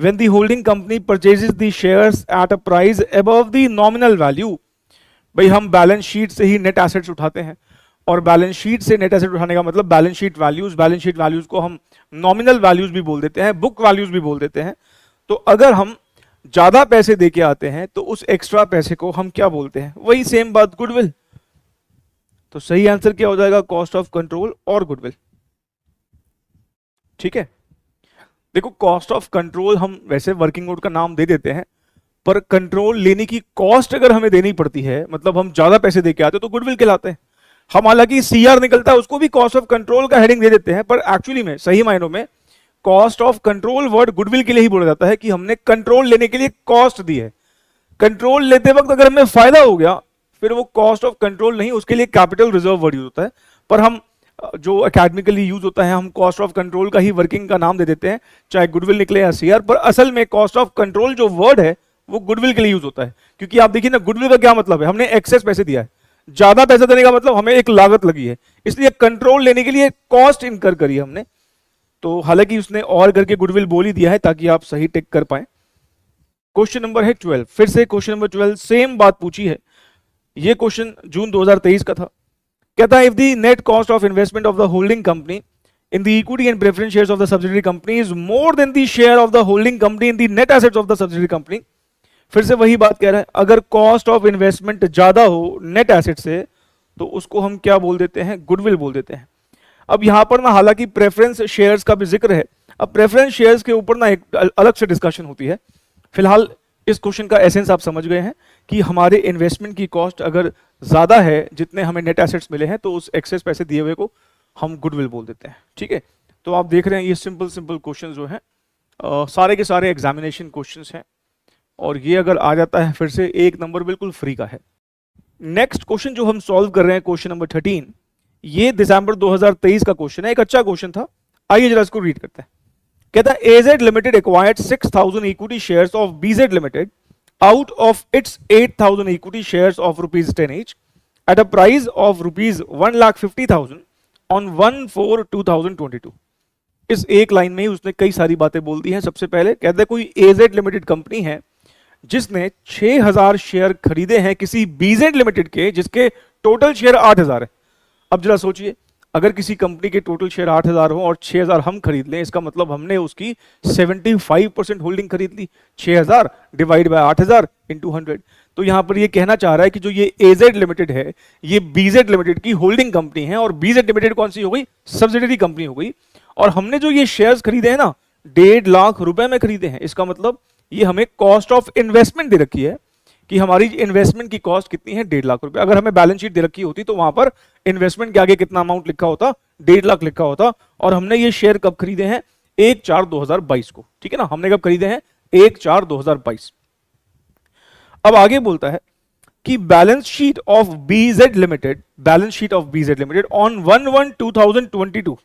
When the holding company purchases the shares at a price above the nominal value. भाई हम बैलेंस शीट से ही नेट एसेट्स उठाते हैं, और बैलेंस शीट से नेट एसेट उठाने का मतलब बैलेंस शीट वैल्यूज को हम नॉमिनल वैल्यूज भी बोल देते हैं, बुक वैल्यूज भी बोल देते हैं। तो अगर हम ज्यादा पैसे देके आते हैं तो उस एक्स्ट्रा पैसे को हम क्या बोलते हैं? वही सेम बात, गुडविल। तो सही आंसर क्या हो जाएगा? कॉस्ट ऑफ कंट्रोल और गुडविल। ठीक है, देखो कॉस्ट ऑफ कंट्रोल हम वैसे वर्किंग नोट का नाम दे देते हैं, पर कंट्रोल लेने की कॉस्ट अगर हमें देनी पड़ती है, मतलब हम ज्यादा पैसे देके आते हैं, तो गुडविल कहलाते हैं। हम हालांकि सीआर निकलता है उसको भी कॉस्ट ऑफ कंट्रोल का हेडिंग दे देते हैं, पर एक्चुअली में सही मायनों में cost of control word goodwill के लिए ही बोला जाता है कि हमने कंट्रोल लेने के लिए कॉस्ट दी है। कंट्रोल लेते वक्त अगर हमें फायदा हो गया फिर वो कॉस्ट ऑफ कंट्रोल नहीं, उसके लिए कैपिटल रिजर्व वर्ड यूज होता है। पर हम जो एकेडमिकली यूज होता है हम कॉस्ट ऑफ कंट्रोल का ही वर्किंग का नाम दे देते हैं, चाहे गुडविल निकले या सीआर। पर असल में कॉस्ट ऑफ कंट्रोल जो वर्ड है वो गुडविल के लिए यूज होता है, क्योंकि आप देखिए ना गुडविल का क्या मतलब है? हमने एक्सेस पैसे दिया है, ज्यादा पैसा देने का मतलब हमें एक लागत लगी है, इसलिए कंट्रोल लेने के लिए कॉस्ट इनकर करी है हमने। तो हालांकि उसने और करके गुडविल बोल ही दिया है ताकि आप सही टिक कर पाए। क्वेश्चन नंबर है 12। फिर से क्वेश्चन नंबर 12 सेम बात पूछी है। ये क्वेश्चन जून 2023 का था। कहता है if the net cost of investment of the holding company in the equity and preference shares of the subsidiary company is more than the share of the holding company in the net assets of the subsidiary company. फिर से वही बात कह रहा है, अगर कॉस्ट ऑफ इन्वेस्टमेंट ज्यादा हो नेट एसेट से तो उसको हम क्या बोल देते हैं? गुडविल बोल देते हैं। अब यहां पर ना हालांकि प्रेफरेंस शेयर्स का भी जिक्र है, अब प्रेफरेंस शेयर्स के ऊपर ना एक अलग से डिस्कशन होती है। फिलहाल इस क्वेश्चन का एसेंस आप समझ गए हैं कि हमारे इन्वेस्टमेंट की कॉस्ट अगर ज्यादा है जितने हमें नेट एसेट्स मिले हैं, तो उस एक्सेस पैसे दिए हुए को हम गुडविल बोल देते हैं। ठीक है, तो आप देख रहे हैं ये सिंपल सिंपल क्वेश्चन जो हैं सारे के सारे एग्जामिनेशन क्वेश्चंस हैं, और ये अगर आ जाता है फिर से एक नंबर बिल्कुल फ्री का है। नेक्स्ट क्वेश्चन जो हम सॉल्व कर रहे हैं क्वेश्चन नंबर 13, ये दिसंबर 2023 का क्वेश्चन है, एक अच्छा क्वेश्चन था। आइए जरा इसको रीड करते हैं। कहता है AZ Limited acquired 6,000 equity shares of BZ Limited out of its 8,000 equity shares of rupees 10 each at a price of rupees 1,50,000 on 1/4/2022। इस एक लाइन में ही उसने कई सारी बातें बोल दी हैं। सबसे पहले कहता है कोई AZ लिमिटेड कंपनी है जिसने 6,000 शेयर खरीदे हैं किसी BZ लिमिटेड के जिसके टोटल शेयर 8,000 है। अब जरा सोचिए, अगर किसी कंपनी के टोटल शेयर 8,000 हो और 6,000 हम खरीद लें, इसका मतलब हमने उसकी 75% होल्डिंग खरीद ली। 6,000 डिवाइड बाय 8,000 इंटू 100। तो यहां पर ये कहना चाह रहा है कि जो ये AZ लिमिटेड है ये BZ लिमिटेड की होल्डिंग कंपनी है, और BZ लिमिटेड कौन सी हो गई? सब्सिडियरी कंपनी हो गई। और हमने जो ये शेयर्स खरीदे हैं ना 1.5 लाख रुपए में खरीदे हैं, इसका मतलब ये हमें कॉस्ट ऑफ इन्वेस्टमेंट दे रखी है कि हमारी इन्वेस्टमेंट की कॉस्ट कितनी है? 1.5 लाख रुपए। अगर हमें बैलेंस शीट दे रखी होती तो वहां पर इन्वेस्टमेंट के आगे कितना अमाउंट लिखा होता? 1.5 लाख लिखा होता। और हमने ये शेयर कब खरीदे हैं? 1/4/2022 को। ठीक है ना, हमने कब खरीदे हैं? 1/4/2022। अब आगे बोलता है कि balance sheet of BZ limited, balance sheet of BZ limited on 1/1/2022।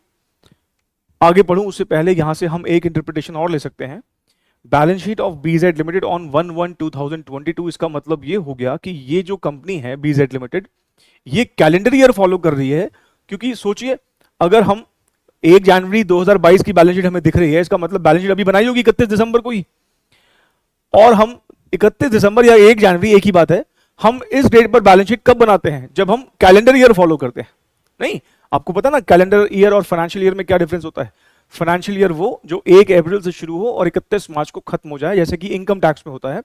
आगे पढ़ूं उससे पहले यहां से हम एक इंटरप्रिटेशन और ले सकते हैं। Balance sheet of BZ limited on 1/1/2022, इसका मतलब ये हो गया कि ये जो कंपनी है BZ लिमिटेड ये कैलेंडर ईयर फॉलो कर रही है। क्योंकि सोचिए, अगर हम 1 जनवरी 2022 की बैलेंस शीट हमें दिख रही है, इसका मतलब बैलेंस शीट अभी बनाई होगी 31 दिसंबर को ही, और हम 31 दिसंबर या 1 जनवरी एक ही बात है। हम इस डेट पर बैलेंस शीट कब बनाते हैं? जब हम कैलेंडर ईयर फॉलो करते हैं। नहीं, आपको पता ना कैलेंडर ईयर और फाइनेंशियल ईयर में क्या डिफरेंस होता है? फाइनेंशियल ईयर वो जो 1 अप्रैल से शुरू हो और 31 मार्च को खत्म हो जाए, जैसे कि इनकम टैक्स में होता है।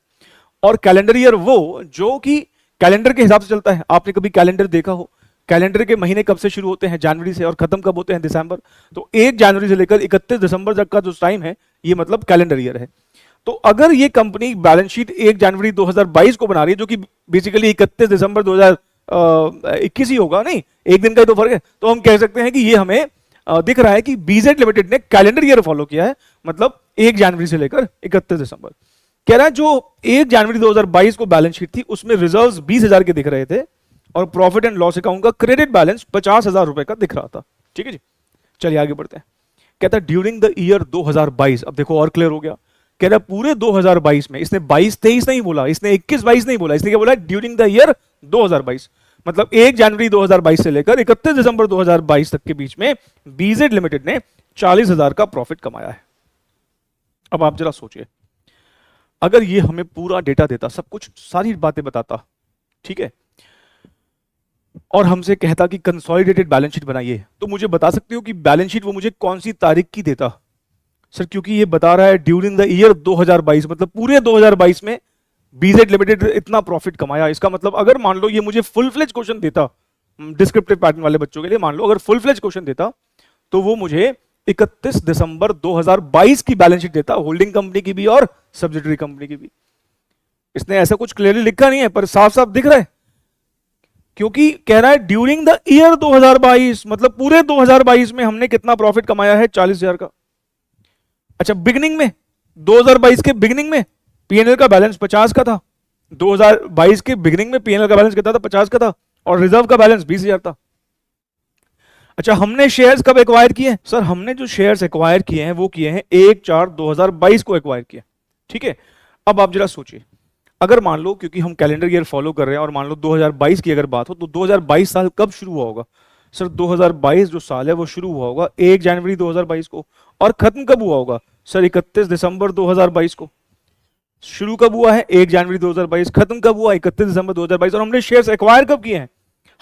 और कैलेंडर ईयर वो जो कि कैलेंडर के हिसाब से चलता है। आपने कभी कैलेंडर देखा हो? कैलेंडर के महीने कब से शुरू होते हैं? जनवरी से, और खत्म कब होते हैं? दिसंबर। तो 1 जनवरी से लेकर 31 दिसंबर तक का जो टाइम है ये मतलब कैलेंडर ईयर है। तो अगर ये कंपनी बैलेंस शीट 1 जनवरी 2022 को बना रही है, जो कि बेसिकली 31 दिसंबर 2021 ही होगा, नहीं एक दिन का ही तो फर्क है, तो हम कह सकते हैं कि ये हमें दिख रहा है कि बीजेड लिमिटेड ने कैलेंडर ईयर फॉलो किया है, मतलब 1 जनवरी से लेकर 31 दिसंबर। कह रहा है जो 1 जनवरी 2022 को बैलेंस शीट थी उसमें रिजर्व्स 20,000 के दिख रहे थे और प्रॉफिट एंड लॉस अकाउंट का क्रेडिट बैलेंस 50,000 रुपए का दिख रहा था। ठीक है जी, चलिए आगे बढ़ते हैं। कहता है ड्यूरिंग द ईयर 2022, अब देखो और क्लियर हो गया। कह रहा है पूरे 2022 में, इसने 22-23 नहीं बोला, इसने 21-22 नहीं बोला, इसने क्या बोला? ड्यूरिंग द ईयर 2022, मतलब 1 जनवरी 2022 से लेकर 31 दिसंबर 2022 तक के बीच में बीजेड लिमिटेड ने 40,000 का प्रॉफिट कमाया है। अब आप जरा सोचिए, अगर ये हमें पूरा डेटा देता, सब कुछ सारी बातें बताता, ठीक है, और हमसे कहता कि कंसोलिडेटेड बैलेंस शीट बनाइए, तो मुझे बता सकते हो कि बैलेंस शीट वो मुझे कौन सी तारीख की देता? सर क्योंकि ये बता रहा है ड्यूरिंग द ईयर 2022, मतलब पूरे 2022 में बीजेड लिमिटेड इतना प्रॉफिट कमाया। इसका मतलब अगर मान लो ये मुझे फुल फ्लेज क्वेश्चन देता, डिस्क्रिप्टिव पैटर्न वाले बच्चों के लिए, मान लो अगर फुल फ्लेज क्वेश्चन देता तो वो मुझे 31 दिसंबर 2022 की बैलेंस शीट देता, होल्डिंग कंपनी की भी और सब्सिडियरी कंपनी की भी। इसने ऐसा कुछ क्लियरली लिखा नहीं है पर साफ साफ दिख रहा है, क्योंकि कह रहा है ड्यूरिंग द ईयर 2022, मतलब पूरे 2022 में हमने कितना प्रॉफिट कमाया है? 40,000 का। अच्छा, बिगनिंग में 2022 के बिगनिंग में पीएनएल का बैलेंस 50 का था, 2022 के बिगनिंग में पीएनएल का बैलेंस कितना था? 50 का था, और रिजर्व का बैलेंस 20,000 था। अच्छा, हमने शेयर्स कब एक्वायर किए? सर हमने जो शेयर्स एक्वायर किए हैं वो किए हैं 1/4/2022 को एक्वायर किया। ठीक है, अब आप जरा सोचिए, अगर मान लो, क्योंकि हम कैलेंडर ईयर फॉलो कर रहे हैं और मान लो 2022 की अगर बात हो तो 2022 साल कब शुरू हुआ होगा? सर 2022 जो साल है वो शुरू हुआ होगा 1 जनवरी 2022 को, और खत्म कब हुआ होगा? सर 31 दिसंबर 2022 को। शुरू कब हुआ है? 1 जनवरी 2022, खत्म कब हुआ? 31 दिसंबर 2022। और हमने शेयर्स एक्वायर कब किए हैं?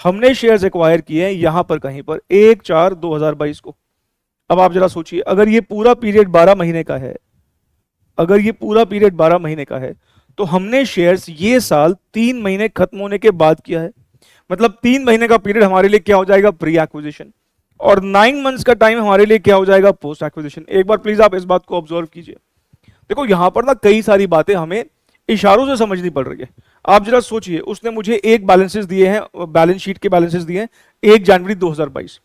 हमने शेयर्स एक्वायर किए हैं यहां पर कहीं पर 1/4/2022 को। अब आप जरा सोचिए, अगर ये पूरा पीरियड 12 महीने का है, अगर ये पूरा पीरियड 12 महीने का है तो हमने शेयर्स ये साल 3 महीने खत्म होने के बाद किया है, मतलब 3 महीने का पीरियड हमारे लिए क्या हो जाएगा? प्री एक्विजिशन, और 9 मंथ्स का टाइम हमारे लिए क्या हो जाएगा? Post acquisition. एक बार प्लीज आप इस बात को ऑब्जर्व कीजिए। देखो यहां पर ना कई सारी बातें हमें इशारों से समझनी पड़ रही है। आप जरा सोचिए, उसने मुझे एक बैलेंसेस दिए हैं, बैलेंस शीट के बैलेंसेस दिए हैं 1 जनवरी 2022।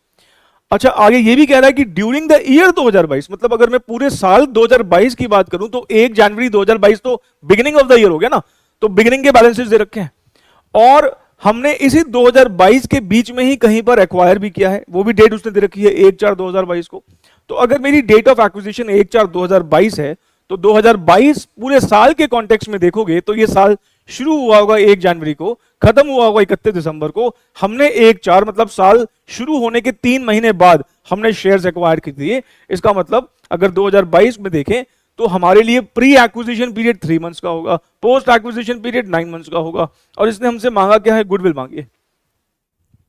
अच्छा, आगे ये भी कह रहा है कि ड्यूरिंग द ईयर 2022, मतलब अगर मैं पूरे साल 2022 की बात करूं तो 1 जनवरी 2022 तो बिगिनिंग ऑफ द ईयर हो गया ना, तो बिगिनिंग के बैलेंसेस दे रखे हैं, और हमने इसी 2022 के बीच में ही कहीं पर एक्वायर भी किया है, वो भी डेट उसने दे रखी है 1/4/2022 को। तो अगर मेरी डेट ऑफ एक्विजिशन 1/4/2022 है तो 2022 पूरे साल के कॉन्टेक्स्ट में देखोगे तो ये साल शुरू हुआ होगा 1 जनवरी को, खत्म हुआ होगा 31 दिसंबर को। हमने 1/4 मतलब साल शुरू होने के 3 महीने बाद हमने शेयर्स एक्वायर कर दिए। इसका मतलब अगर 2022 में देखें तो हमारे लिए प्री एक्विजिशन पीरियड 3 मंथ्स का होगा, पोस्ट एक्विजिशन पीरियड 9 मंथ्स का होगा, और इसने हमसे मांगा क्या है? गुडविल मांगी है।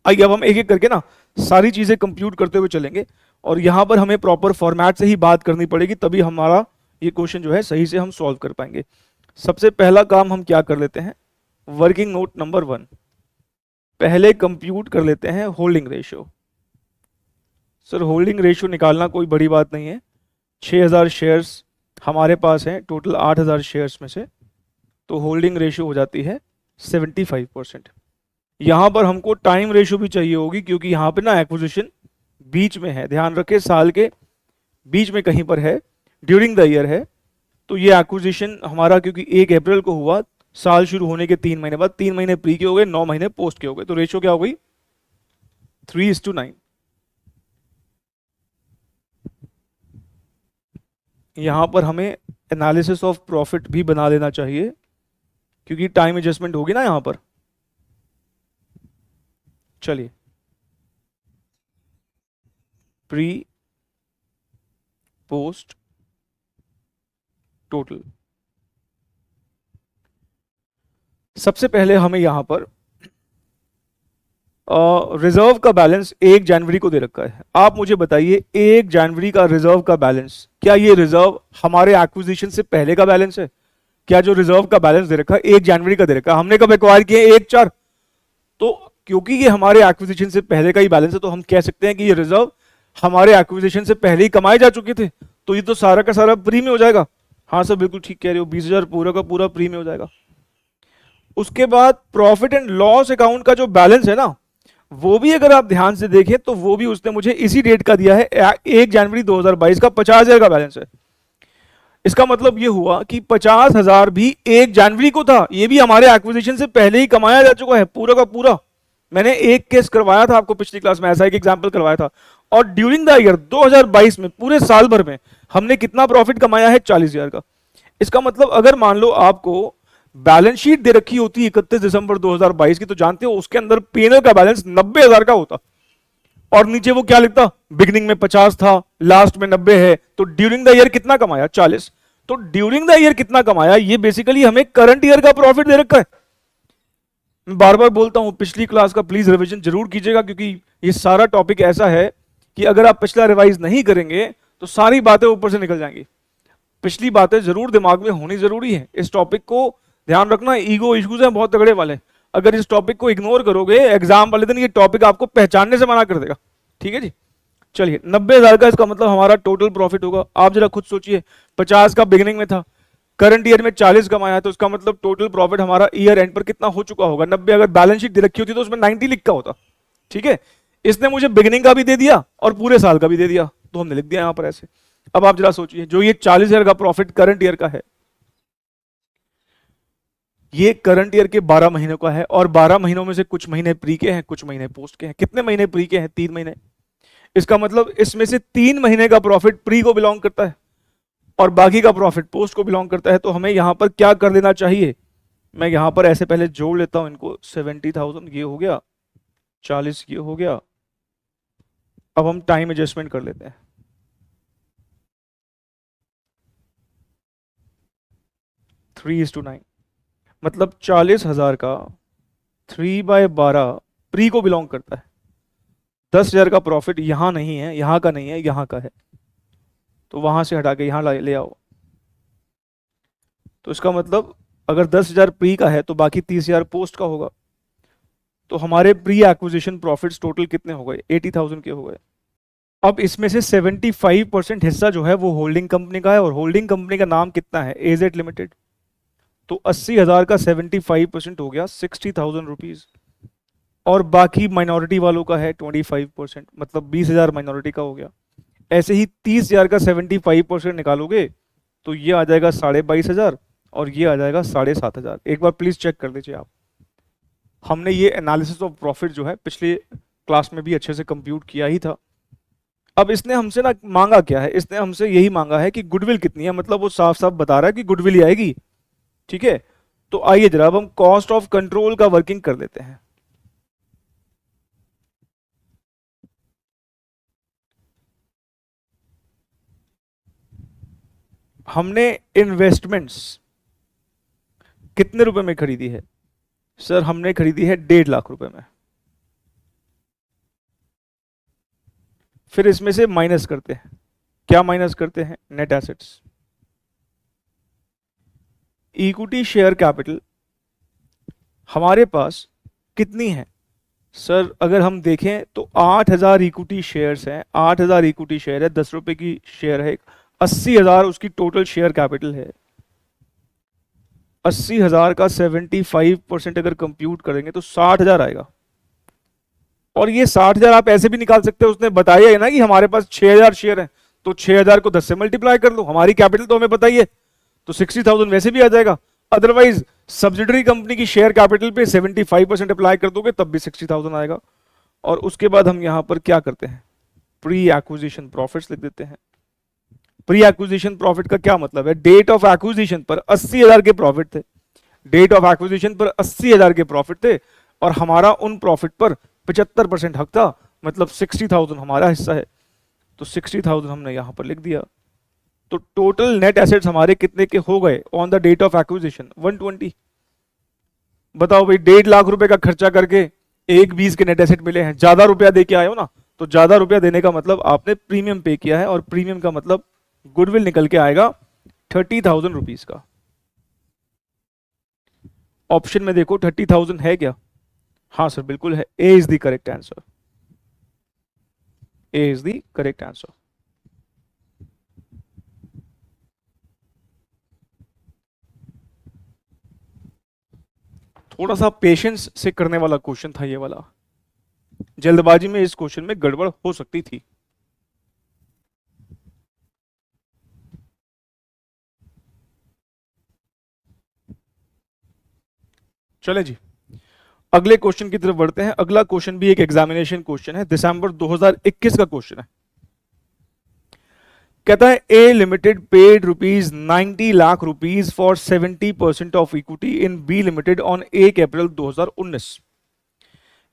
आइए अब हम एक एक करके ना सारी चीजें कंप्यूट करते हुए चलेंगे, और यहां पर हमें प्रॉपर फॉर्मेट से ही बात करनी पड़ेगी, तभी हमारा ये क्वेश्चन जो है सही से हम सॉल्व कर पाएंगे। सबसे पहला काम हम क्या कर लेते हैं? वर्किंग नोट नंबर 1, पहले कंप्यूट कर लेते हैं holding ratio. Sir holding ratio निकालना कोई बड़ी बात नहीं है। 6000 शेयर्स हमारे पास हैं टोटल 8000 शेयर्स में से, तो होल्डिंग रेशियो हो जाती है 75%। यहां पर हमको टाइम रेशियो भी चाहिए होगी, क्योंकि यहां पे ना एक्विजिशन बीच में है, ध्यान रखें साल के बीच में कहीं पर है, ड्यूरिंग द ईयर है, तो ये एक्विजिशन हमारा क्योंकि 1 अप्रैल को हुआ, साल शुरू होने के 3 महीने बाद, 3 महीने प्री के हो गए, 9 महीने पोस्ट के हो गए, तो रेशियो क्या हो गई? 3:9। यहां पर हमें एनालिसिस ऑफ प्रॉफिट भी बना लेना चाहिए, क्योंकि टाइम एडजस्टमेंट होगी ना यहां पर। चलिए, प्री पोस्ट टोटल। सबसे पहले हमें यहां पर रिजर्व का बैलेंस 1 जनवरी को दे रखा है। आप मुझे बताइए 1 जनवरी का रिजर्व का बैलेंस, क्या ये रिजर्व हमारे एक्विजिशन से पहले का बैलेंस है? क्या जो रिजर्व का बैलेंस दे रखा है 1 जनवरी का दे रखा है, हमने कब एक्वायर किए? 1/4। तो क्योंकि ये हमारे एक्विजिशन से पहले का ही बैलेंस है, तो हम कह सकते हैं कि ये रिजर्व हमारे एक्विजिशन से पहले ही कमाए जा चुके थे, तो ये तो सारा का सारा प्री में हो जाएगा। हाँ सर बिल्कुल ठीक कह रहे हो, 20,000 पूरा का पूरा प्री में हो जाएगा। उसके बाद प्रॉफिट एंड लॉस अकाउंट का जो बैलेंस है ना, वो भी अगर आप ध्यान से देखें तो वो भी उसने मुझे इसी डेट का दिया है, 1 जनवरी 2022 का 50,000 का बैलेंस है। इसका मतलब ये हुआ कि 50,000 भी 1 जनवरी को था, ये भी हमारे एक्विजिशन से पहले ही कमाया जा चुका है पूरा का पूरा। मैंने एक केस करवाया था आपको पिछली क्लास में, ऐसा एक एग्जाम्पल करवाया था। और ड्यूरिंग द ईयर 2022 में पूरे साल भर में हमने कितना प्रॉफिट कमाया है? 40,000 का। इसका मतलब अगर मान लो आपको बैलेंस शीट दे रखी होती 31 दिसंबर 2022 की, तो जानते हो उसके अंदर पीएनएल का बैलेंस 90,000 का होता, और नीचे वो क्या लिखता? बिगिनिंग में 50 था, लास्ट में 90 है, तो ड्यूरिंग द ईयर कितना कमाया? 40। तो ड्यूरिंग द ईयर कितना कमाया, ये बेसिकली हमें करंट ईयर का प्रॉफिट दे रखा है। मैं बार बार बोलता हूं, पिछली क्लास का प्लीज रिवीजन जरूर कीजिएगा, क्योंकि ये सारा टॉपिक ऐसा है कि अगर आप पिछला रिवाइज नहीं करेंगे तो सारी बातें ऊपर से निकल जाएंगी। पिछली बातें जरूर दिमाग में होनी जरूरी है। इस टॉपिक को ध्यान रखना, ईगो इश्यूज हैं बहुत तगड़े वाले। अगर इस टॉपिक को इग्नोर करोगे एग्जाम वाले दिन, ये टॉपिक आपको पहचानने से मना कर देगा। ठीक है जी, चलिए 90,000 का इसका मतलब हमारा टोटल प्रॉफिट होगा। आप जरा खुद सोचिए, 50 का बिगिनिंग में था, करंट ईयर में 40 कमाया, तो इसका मतलब टोटल प्रॉफिट हमारा ईयर एंड पर कितना हो चुका होगा? 90। अगर बैलेंस शीट दे रखी होती तो उसमें 90 लिखा होता। ठीक है, इसने मुझे बिगिनिंग का भी दे दिया और पूरे साल का भी दे दिया, तो हमने लिख दिया यहां पर ऐसे। अब आप जरा सोचिए, जो ये 40,000 का प्रॉफिट करंट ईयर का है, ये करंट ईयर के 12 महीनों का है, और 12 महीनों में से कुछ महीने प्री के हैं, कुछ महीने पोस्ट के हैं। कितने महीने प्री के हैं? 3 महीने। इसका मतलब इसमें से 3 महीने का प्रॉफिट प्री को बिलोंग करता है और बाकी का प्रॉफिट पोस्ट को बिलोंग करता है। तो हमें यहां पर क्या कर देना चाहिए? मैं यहां पर ऐसे पहले जोड़ लेता हूं इनको। 70,000 ये हो गया, 40 ये हो गया। अब हम टाइम एडजस्टमेंट कर लेते हैं। 3:9, मतलब 40,000 का 3/12 प्री को बिलोंग करता है। 10,000 का प्रॉफिट यहां नहीं है, यहां का नहीं है, यहां का है, तो वहां से हटा के यहां ले आओ। तो इसका मतलब अगर 10,000 प्री का है तो बाकी 30,000 पोस्ट का होगा। तो हमारे प्री एक्विजिशन प्रॉफिट्स टोटल कितने हो गए? 80,000 के हो गए। अब इसमें से 75% हिस्सा जो है वो होल्डिंग कंपनी का है, और होल्डिंग कंपनी का नाम कितना है? एजेट लिमिटेड। तो 80,000 का 75% हो गया 60,000 रुपीज, और बाकी माइनॉरिटी वालों का है 25%, मतलब 20,000 माइनॉरिटी का हो गया। ऐसे ही 30,000 का 75% निकालोगे तो ये आ जाएगा 22,500, और ये आ जाएगा 7,500। एक बार प्लीज चेक कर लीजिए आप। हमने ये एनालिसिस ऑफ प्रॉफिट जो है पिछले क्लास में भी अच्छे से कंप्यूट किया ही था। अब इसने हमसे ना मांगा क्या है? इसने हमसे यही मांगा है कि गुडविल कितनी है, मतलब वो साफ साफ बता रहा है कि गुडविल ही आएगी। ठीक है, तो आइए जरा अब हम कॉस्ट ऑफ कंट्रोल का वर्किंग कर लेते हैं। हमने इन्वेस्टमेंट्स कितने रुपए में खरीदी है? सर हमने खरीदी है 1.5 लाख रुपए में। फिर इसमें से माइनस करते हैं, क्या माइनस करते हैं? Net assets. Equity share capital हमारे पास कितनी है? सर अगर हम देखें तो 8,000 इक्विटी शेयर्स हैं। 8,000 इक्विटी शेयर है, 10 रुपए की शेयर है। 80,000 उसकी टोटल शेयर कैपिटल है। 80,000 का 75% अगर कंप्यूट करेंगे तो 60,000 आएगा। और ये 60,000 आप ऐसे भी निकाल सकते हो, उसने बताया है ना कि हमारे पास 6,000 शेयर हैं, तो 6,000 को 10 से मल्टीप्लाई कर लो, हमारी कैपिटल तो हमें पता ही है, तो 60,000 वैसे भी आ जाएगा। अदरवाइज सब्सिडरी कंपनी की शेयर कैपिटल पे 75% अप्लाई कर दोगे तब भी 60,000 आएगा। और उसके बाद हम यहां पर क्या करते हैं? प्री एक्विजिशन प्रॉफिट्स लिख देते हैं। प्री एक्विजिशन प्रॉफिट का क्या मतलब है? डेट ऑफ एक्विजिशन पर 80,000 के प्रॉफिट थे, डेट ऑफ एक्विजिशन पर 80,000 के प्रॉफिट थे, और हमारा उन प्रॉफिट पर 75% हक था, मतलब 60,000 हमारा हिस्सा है। तो 60,000 हमने यहां पर लिख दिया। तो टोटल नेट एसेट्स हमारे कितने के हो गए on the date of acquisition? 120। बताओ भाई, 1.5 लाख रुपए का खर्चा करके 1.20 के नेट एसेट मिले हैं। ज्यादा रुपया दे के आए हो ना, तो ज्यादा रुपया देने का मतलब आपने प्रीमियम पे किया है, और प्रीमियम का मतलब गुडविल निकल के आएगा 30,000 रुपीज का। ऑप्शन में देखो 30,000 है क्या? हाँ सर बिल्कुल है। A is the correct answer. A is the correct answer. थोड़ा सा पेशेंस से करने वाला क्वेश्चन था ये वाला। जल्दबाजी में इस क्वेश्चन में गड़बड़ हो सकती थी। चले जी, अगले क्वेश्चन की तरफ बढ़ते हैं। अगला क्वेश्चन भी एक एग्जामिनेशन क्वेश्चन है, दिसंबर 2021 का क्वेश्चन है। कहता है A limited paid ₹90 lakh for 70% of equity in B limited on 1 April 2019।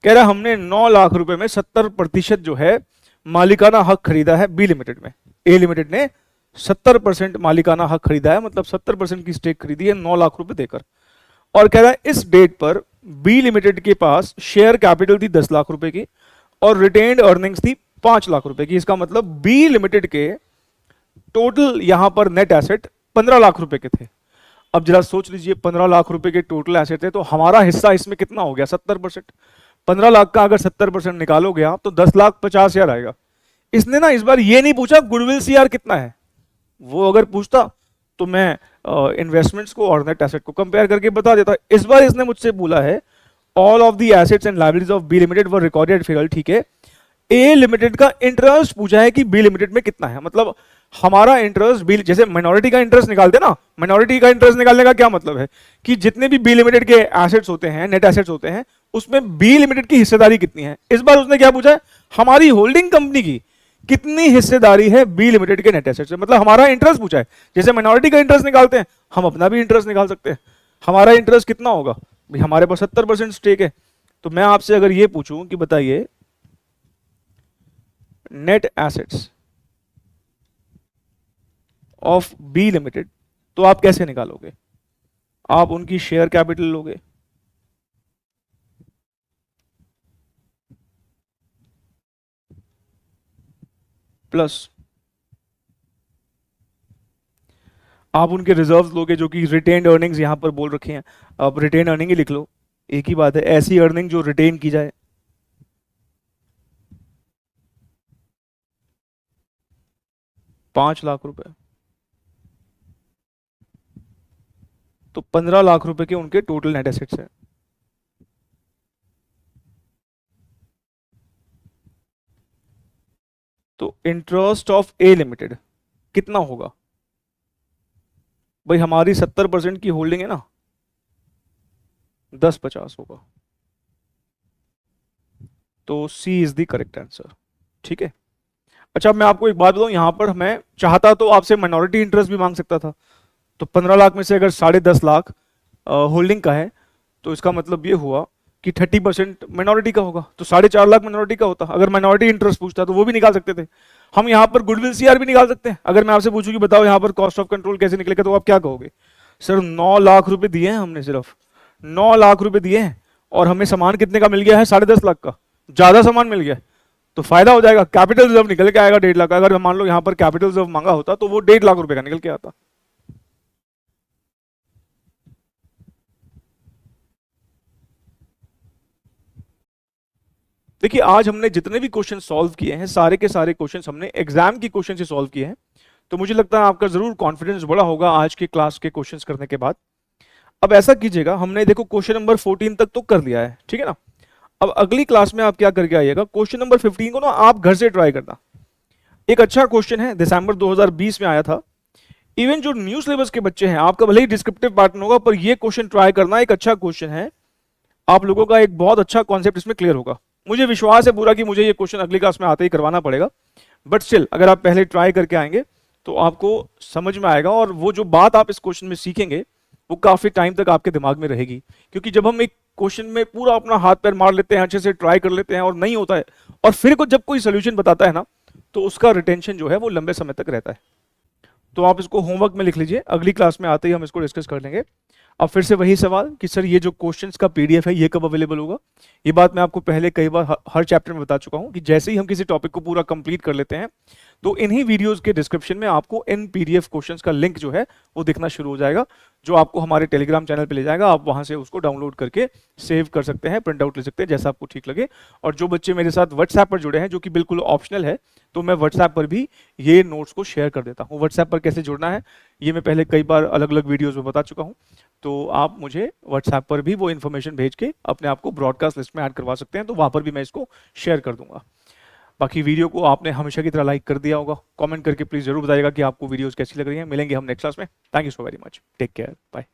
कह रहा है हमने 9 लाख रुपए में 70% जो है मालिकाना हक खरीदा है बी लिमिटेड में। ए लिमिटेड ने 70% मालिकाना हक खरीदा है, मतलब 70% की स्टेक खरीदी है 9 लाख रुपए देकर। और कह रहा है इस डेट पर बी लिमिटेड के पास शेयर कैपिटल थी 10 लाख रुपए की और रिटेन्ड अर्निंग्स थी 5 लाख रुपए की। इसका मतलब बी लिमिटेड के टोटल यहां पर नेट एसेट 15 लाख रुपए के थे। अब जरा सोच लीजिए, 15 लाख रुपए के टोटल एसेट थे तो हमारा हिस्सा इसमें कितना हो गया? 70%। 15 लाख का अगर 70% निकालोगे आप तो 10,50,000 आएगा। इसने ना इस बार ये नहीं पूछा गुडविल सीआर कितना है, वो अगर पूछता तो मैं इन्वेस्टमेंट्स को और नेट एसेट को कंपेयर करके बता देता। इस बार इसने मुझसे बोला है all of the assets and liabilities of B limited were recorded figure, ठीक है। ए लिमिटेड का इंटरेस्ट पूछा है कि बी लिमिटेड में कितना है, मतलब हमारा इंटरेस्ट बी, जैसे माइनॉरिटी का इंटरेस्ट निकालते ना, माइनॉरिटी का इंटरेस्ट निकालने का क्या मतलब है कि जितने भी बी लिमिटेड के एसेट्स होते हैं, नेट एसेट्स होते हैं, उसमें बी लिमिटेड की हिस्सेदारी कितनी है। इस बार उसने क्या पूछा है? हमारी होल्डिंग कंपनी की कितनी हिस्सेदारी है बी लिमिटेड के नेट एसेट्स में, मतलब हमारा इंटरेस्ट पूछा है। जैसे माइनॉरिटी का इंटरेस्ट निकालते हैं, हम अपना भी इंटरेस्ट निकाल सकते हैं। हमारा इंटरेस्ट कितना होगा भाई? हमारे पास 70% स्टेक है। तो मैं आपसे अगर ये पूछूं कि बताइए net assets of B limited, तो आप कैसे निकालोगे? आप उनकी शेयर कैपिटल लोगे, प्लस आप उनके रिजर्व्स लोगे जो कि रिटेन्ड अर्निंग्स यहां पर बोल रखे हैं। अब रिटेन अर्निंग ही लिख लो, एक ही बात है, ऐसी अर्निंग जो रिटेन की जाए। ₹5,00,000, तो 15 लाख रुपए के उनके टोटल नेट एसेट्स है। तो इंटरेस्ट ऑफ ए लिमिटेड कितना होगा भाई? हमारी 70% की होल्डिंग है ना, 10,50 होगा। तो सी इज द करेक्ट आंसर, ठीक है। अच्छा, मैं आपको एक बात बताऊं, यहां पर मैं चाहता तो आपसे माइनॉरिटी इंटरेस्ट भी मांग सकता था। तो 15 लाख में से अगर 10.5 लाख होल्डिंग का है तो इसका मतलब ये हुआ कि 30% माइनॉरिटी का होगा, तो 4.5 लाख माइनॉरिटी का होता। अगर माइनॉरिटी इंटरेस्ट पूछता तो वो भी निकाल सकते थे। हम यहाँ पर गुडविल सीआर भी निकाल सकते हैं। अगर मैं आपसे पूछूं कि बताओ यहाँ पर कॉस्ट ऑफ कंट्रोल कैसे निकलेगा, तो आप क्या कहोगे? सर 9 लाख रुपए दिए हैं हमने, सिर्फ 9 लाख रुपए दिए हैं और हमें सामान कितने का मिल गया है? 10.5 लाख का। ज्यादा सामान मिल गया तो फायदा हो जाएगा, कैपिटल रिजर्व निकल के आएगा 1.5 लाख का। अगर मान लो यहाँ पर कैपिटल रिजर्व मांगा होता तो वो 1.5 लाख रुपए का निकल के आता। देखिए, आज हमने जितने भी क्वेश्चन सॉल्व किए हैं, सारे के सारे क्वेश्चन हमने एग्जाम की क्वेश्चन से सॉल्व किए हैं। तो मुझे लगता है आपका जरूर कॉन्फिडेंस बढ़ा होगा आज के क्लास के क्वेश्चंस करने के बाद। अब ऐसा कीजिएगा, हमने देखो क्वेश्चन नंबर 14 तक तो कर लिया है, ठीक है ना। अब अगली क्लास में आप क्या करके आइएगा, क्वेश्चन नंबर 15 को ना आप घर से ट्राई करना। एक अच्छा क्वेश्चन है, दिसंबर 2020 में आया था। इवन जो न्यू सिलेबस के बच्चे हैं, आपका भले ही डिस्क्रिप्टिव पार्ट में होगा, पर ये क्वेश्चन ट्राई करना, एक अच्छा क्वेश्चन है। आप लोगों का एक बहुत अच्छा कॉन्सेप्ट इसमें क्लियर होगा। मुझे विश्वास है पूरा कि मुझे ये क्वेश्चन अगली क्लास में आते ही करवाना पड़ेगा, बट स्टिल अगर आप पहले ट्राई करके आएंगे तो आपको समझ में आएगा, और वो जो बात आप इस क्वेश्चन में सीखेंगे वो काफी टाइम तक आपके दिमाग में रहेगी। क्योंकि जब हम एक क्वेश्चन में पूरा अपना हाथ पैर मार लेते हैं, अच्छे से ट्राई कर लेते हैं और नहीं होता है, और फिर जब कोई सोल्यूशन बताता है ना, तो उसका रिटेंशन जो है वो लंबे समय तक रहता है। तो आप इसको होमवर्क में लिख लीजिए, अगली क्लास में आते ही हम इसको डिस्कस कर लेंगे। अब फिर से वही सवाल कि सर ये जो क्वेश्चंस का पीडीएफ है ये कब अवेलेबल होगा? ये बात मैं आपको पहले कई बार हर चैप्टर में बता चुका हूं कि जैसे ही हम किसी टॉपिक को पूरा कंप्लीट कर लेते हैं तो इन्हीं वीडियोस के डिस्क्रिप्शन में आपको इन पीडीएफ क्वेश्चंस का लिंक जो है वो दिखना शुरू हो जाएगा, जो आपको हमारे टेलीग्राम चैनल पे ले जाएगा। आप वहां से उसको डाउनलोड करके सेव कर सकते हैं, प्रिंट आउट ले सकते हैं, जैसा आपको ठीक लगे। और जो बच्चे मेरे साथ व्हाट्सएप पर जुड़े हैं, जो कि बिल्कुल ऑप्शनल है, तो मैं व्हाट्सएप पर भी ये नोट्स को शेयर कर देता हूँ। व्हाट्सएप पर कैसे जुड़ना है ये मैं पहले कई बार अलग अलग वीडियोज में बता चुका हूँ। तो आप मुझे व्हाट्सएप पर भी वो इन्फॉर्मेशन भेज के अपने आप को ब्रॉडकास्ट लिस्ट में ऐड करवा सकते हैं, तो वहाँ पर भी मैं इसको शेयर कर दूंगा। बाकी वीडियो को आपने हमेशा की तरह लाइक कर दिया होगा, कमेंट करके प्लीज़ जरूर बताइएगा कि आपको वीडियोस कैसी लग रही हैं। मिलेंगे हम नेक्स्ट क्लास में। Thank you so very much, take care, bye.